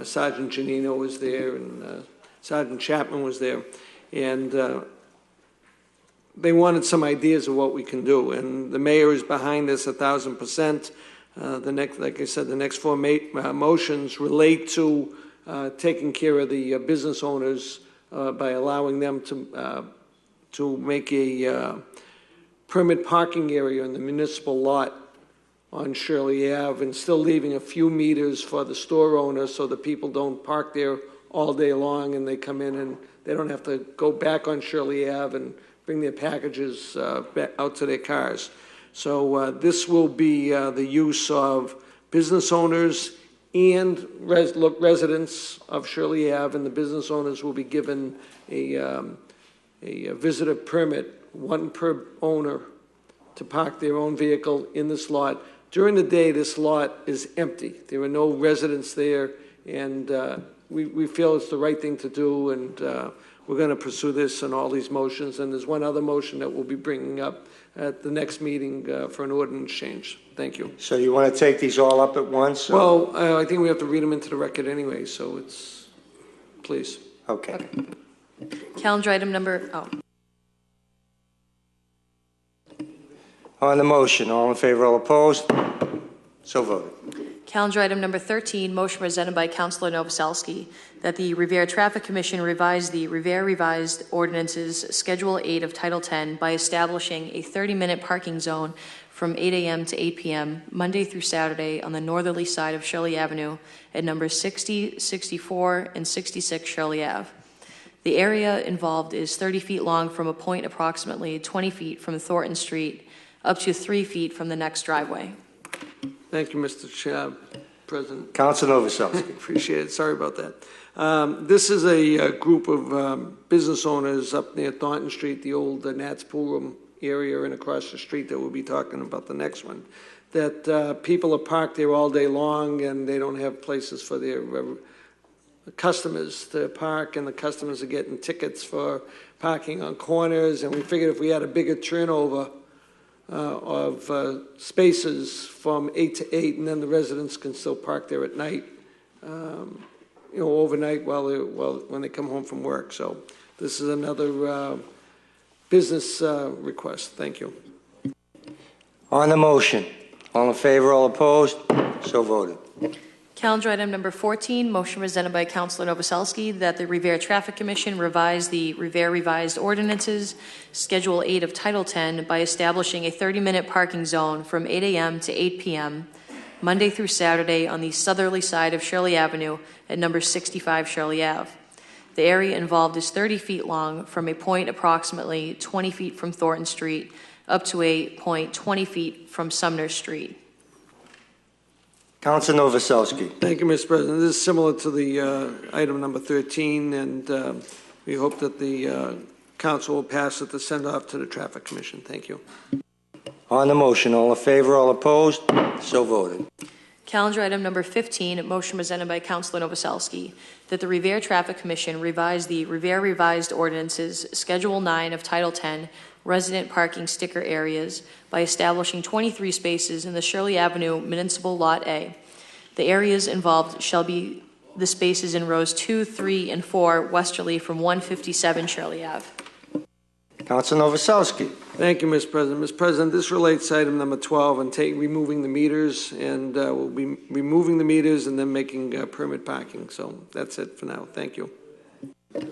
Sergeant Janino was there, and Sergeant Chapman was there, and they wanted some ideas of what we can do. And the mayor is behind this 1,000%. Like I said, the next 4 motions relate to taking care of the business owners by allowing them to make a permit parking area in the municipal lot on Shirley Ave, and still leaving a few meters for the store owner so the people don't park there all day long and they come in and they don't have to go back on Shirley Ave and bring their packages back out to their cars. So this will be the use of business owners and residents of Shirley Ave, and the business owners will be given a visitor permit, 1 per owner, to park their own vehicle in this lot. During the day, this lot is empty. There are no residents there, and we feel it's the right thing to do, and we're going to pursue this and all these motions. And there's one other motion that we'll be bringing up at the next meeting for an ordinance change. Thank you. So you want to take these all up at once? Well, I think we have to read them into the record anyway, so it's, please. Okay. Calendar item number, On the motion, all in favor, all opposed, so voted. Calendar item number 13, motion presented by Councilor Novoselsky, that the Revere Traffic Commission revise the Revere Revised Ordinances, Schedule 8 of Title 10 by establishing a 30-minute parking zone from 8 a.m. to 8 p.m., Monday through Saturday on the northerly side of Shirley Avenue at numbers 60, 64, and 66 Shirley Ave. The area involved is 30 feet long from a point approximately 20 feet from Thornton Street up to 3 feet from the next driveway. Thank you, Mr. President. Councilor Novoselsky. Appreciate it. Sorry about that. This is a group of business owners up near Thornton Street, the old Nats Pool Room area, and across the street that we'll be talking about the next one, that people are parked there all day long and they don't have places for their customers to park, and the customers are getting tickets for parking on corners, and we figured if we had a bigger turnover of spaces from 8 to 8, and then the residents can still park there at night, overnight when they come home from work. So this is another business request. Thank you. On the motion, all in favor, all opposed, so voted. Calendar item number 14, motion presented by Councilor Novoselsky that the Revere Traffic Commission revise the Revere Revised Ordinances, Schedule 8 of Title 10 by establishing a 30-minute parking zone from 8 a.m. to 8 p.m., Monday through Saturday on the southerly side of Shirley Avenue at number 65 Shirley Ave. The area involved is 30 feet long from a point approximately 20 feet from Thornton Street up to a point 20 feet from Sumner Street. Councilor Novoselsky. Thank you, Mr. President. This is similar to the item number 13, and we hope that the council will pass it to send off to the Traffic Commission. Thank you. On the motion, all in favor, all opposed? So voted. Calendar item number 15, motion presented by Councilor Novoselsky that the Revere Traffic Commission revise the Revere Revised Ordinances, Schedule 9 of Title 10, resident parking sticker areas by establishing 23 spaces in the Shirley Avenue Municipal Lot A. The areas involved shall be the spaces in rows 2, 3, and 4 westerly from 157 Shirley Ave. Councilor Novoselsky. Thank you, Mr. President. Mr. President, this relates to item number 12 and removing the meters, and we'll be removing the meters and then making permit parking. So that's it for now. Thank you.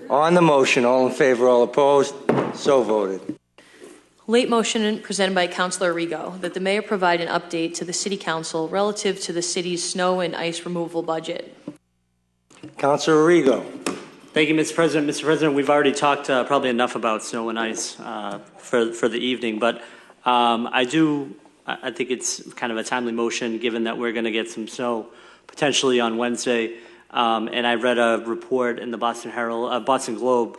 On the motion, all in favor, all opposed? So voted. Late motion presented by Councilor Rigo that the mayor provide an update to the City Council relative to the city's snow and ice removal budget. Councilor Rigo. Thank you, Mr. President. Mr. President, we've already talked probably enough about snow and ice for the evening, but I think it's kind of a timely motion given that we're going to get some snow potentially on Wednesday. And I read a report in the Boston Globe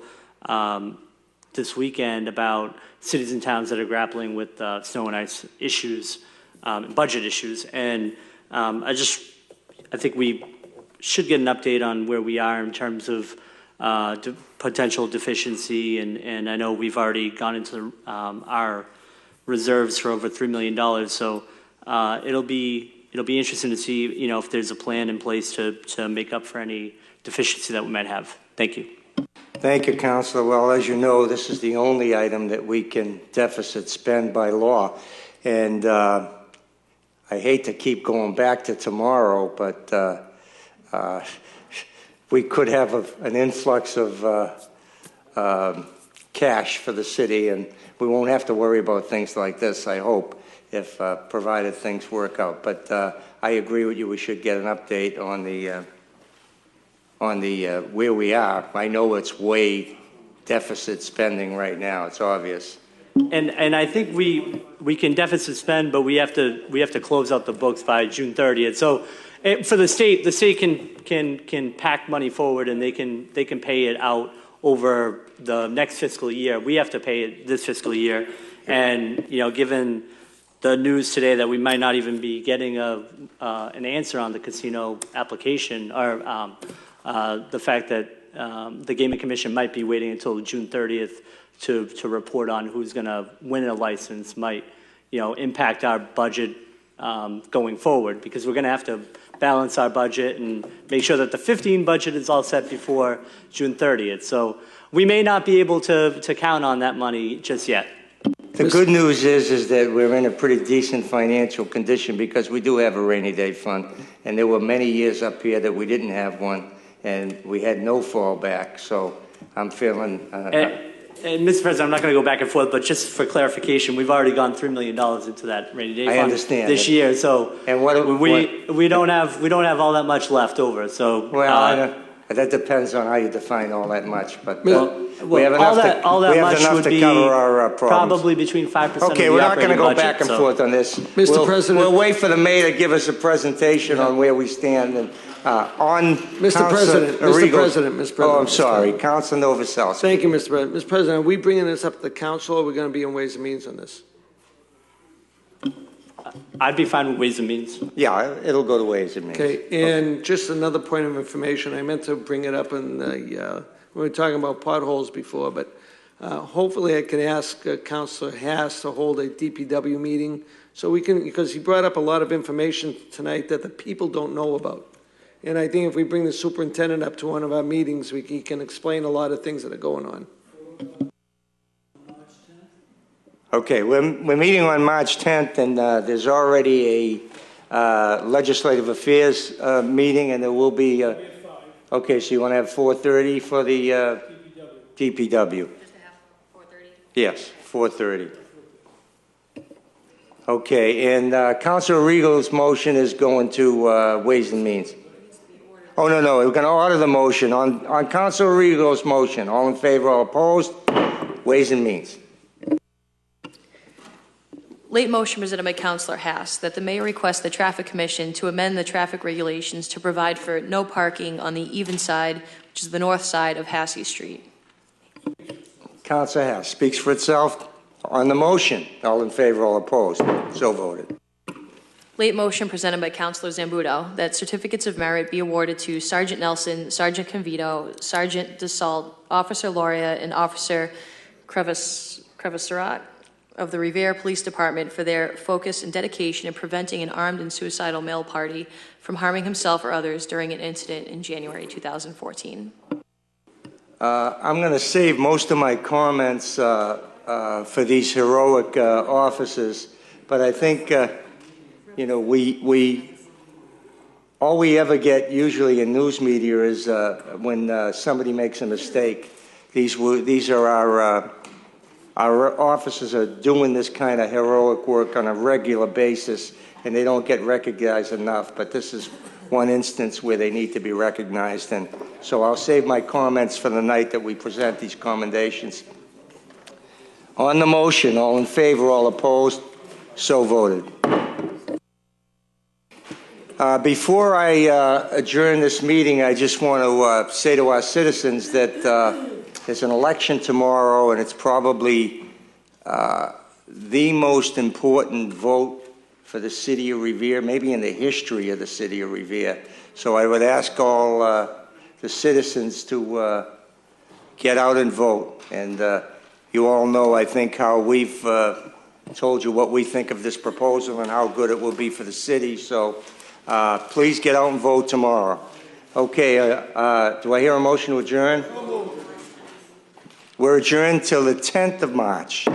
this weekend about cities and towns that are grappling with snow and ice issues, budget issues, and I think we should get an update on where we are in terms of potential deficiency, and I know we've already gone into our reserves for over $3 million. So it'll be interesting to see, if there's a plan in place to make up for any deficiency that we might have. Thank you. Thank you, Councilor. Well, as you know, this is the only item that we can deficit spend by law, and I hate to keep going back to tomorrow, but we could have an influx of cash for the city, and we won't have to worry about things like this, I hope, if provided things work out. But I agree with you. We should get an update on the where we are. I know it's way deficit spending right now. It's obvious. And I think we can deficit spend, but we have to close out the books by June 30th. So for the state can pack money forward, and they can pay it out over the next fiscal year. We have to pay it this fiscal year, and given the news today that we might not even be getting an answer on the casino application, or the fact that the Gaming Commission might be waiting until June 30th to report on who's going to win a license might impact our budget going forward, because we're going to have to balance our budget and make sure that the 15 budget is all set before June 30th. So we may not be able to count on that money just yet. The good news is that we're in a pretty decent financial condition because we do have a rainy day fund, and there were many years up here that we didn't have one, and we had no fallback. So I'm feeling. And Mr. President, I'm not going to go back and forth, but just for clarification, we've already gone $3 million into that rainy day fund understand this year. So and we don't have all that much left over. So that depends on how you define all that much. But we have enough to cover our problems. Probably between 5%. Okay, we're not going to go back and forth on this. Mr. President, we'll wait for the mayor to give us a presentation on where we stand and on Mr. President. Oh, I'm sorry, Councilor Novoselsky. Thank you, Mr. President. Mr. President, are we bringing this up to the council, or are we going to be in Ways and Means on this? I'd be fine with Ways and Means. Yeah, it'll go to Ways and Means. Okay, and just another point of information. I meant to bring it up in the, we were talking about potholes before, but hopefully I can ask Councilor Haas to hold a DPW meeting so we can, because he brought up a lot of information tonight that the people don't know about. And I think if we bring the superintendent up to one of our meetings, he can explain a lot of things that are going on. Okay, we're meeting on March 10th, and there's already Legislative Affairs meeting, and there will be, okay, so you want to have 4:30 for the DPW? Yes, 4:30. Okay, and Councilor Regal's motion is going to Ways and Means. Oh, no, we're going to order the motion. On Councilor Regal's motion, all in favor, all opposed? Ways and Means. Late motion presented by Councilor Haas that the mayor request the Traffic Commission to amend the traffic regulations to provide for no parking on the even side, which is the north side of Hassey Street. Councilor Haas speaks for itself. On the motion, all in favor, all opposed? So voted. Late motion presented by Councilor Zambudo that certificates of merit be awarded to Sergeant Nelson, Sergeant Convito, Sergeant DeSalt, Officer Loria, and Officer Crevisarat of the Revere Police Department for their focus and dedication in preventing an armed and suicidal male party from harming himself or others during an incident in January 2014. I'm going to save most of my comments for these heroic officers, but I think, you know, all we ever get usually in news media is when somebody makes a mistake. These are our officers are doing this kind of heroic work on a regular basis, and they don't get recognized enough. But this is one instance where they need to be recognized, and so I'll save my comments for the night that we present these commendations. On the motion, all in favor, all opposed, so voted. Before I adjourn this meeting, I just want to say to our citizens that there's an election tomorrow, and it's probably the most important vote for the city of Revere, maybe in the history of the city of Revere. So I would ask all the citizens to get out and vote. And you all know, I think, how we've told you what we think of this proposal and how good it will be for the city. So please get out and vote tomorrow. Okay, do I hear a motion to adjourn? We're adjourned till the 10th of March.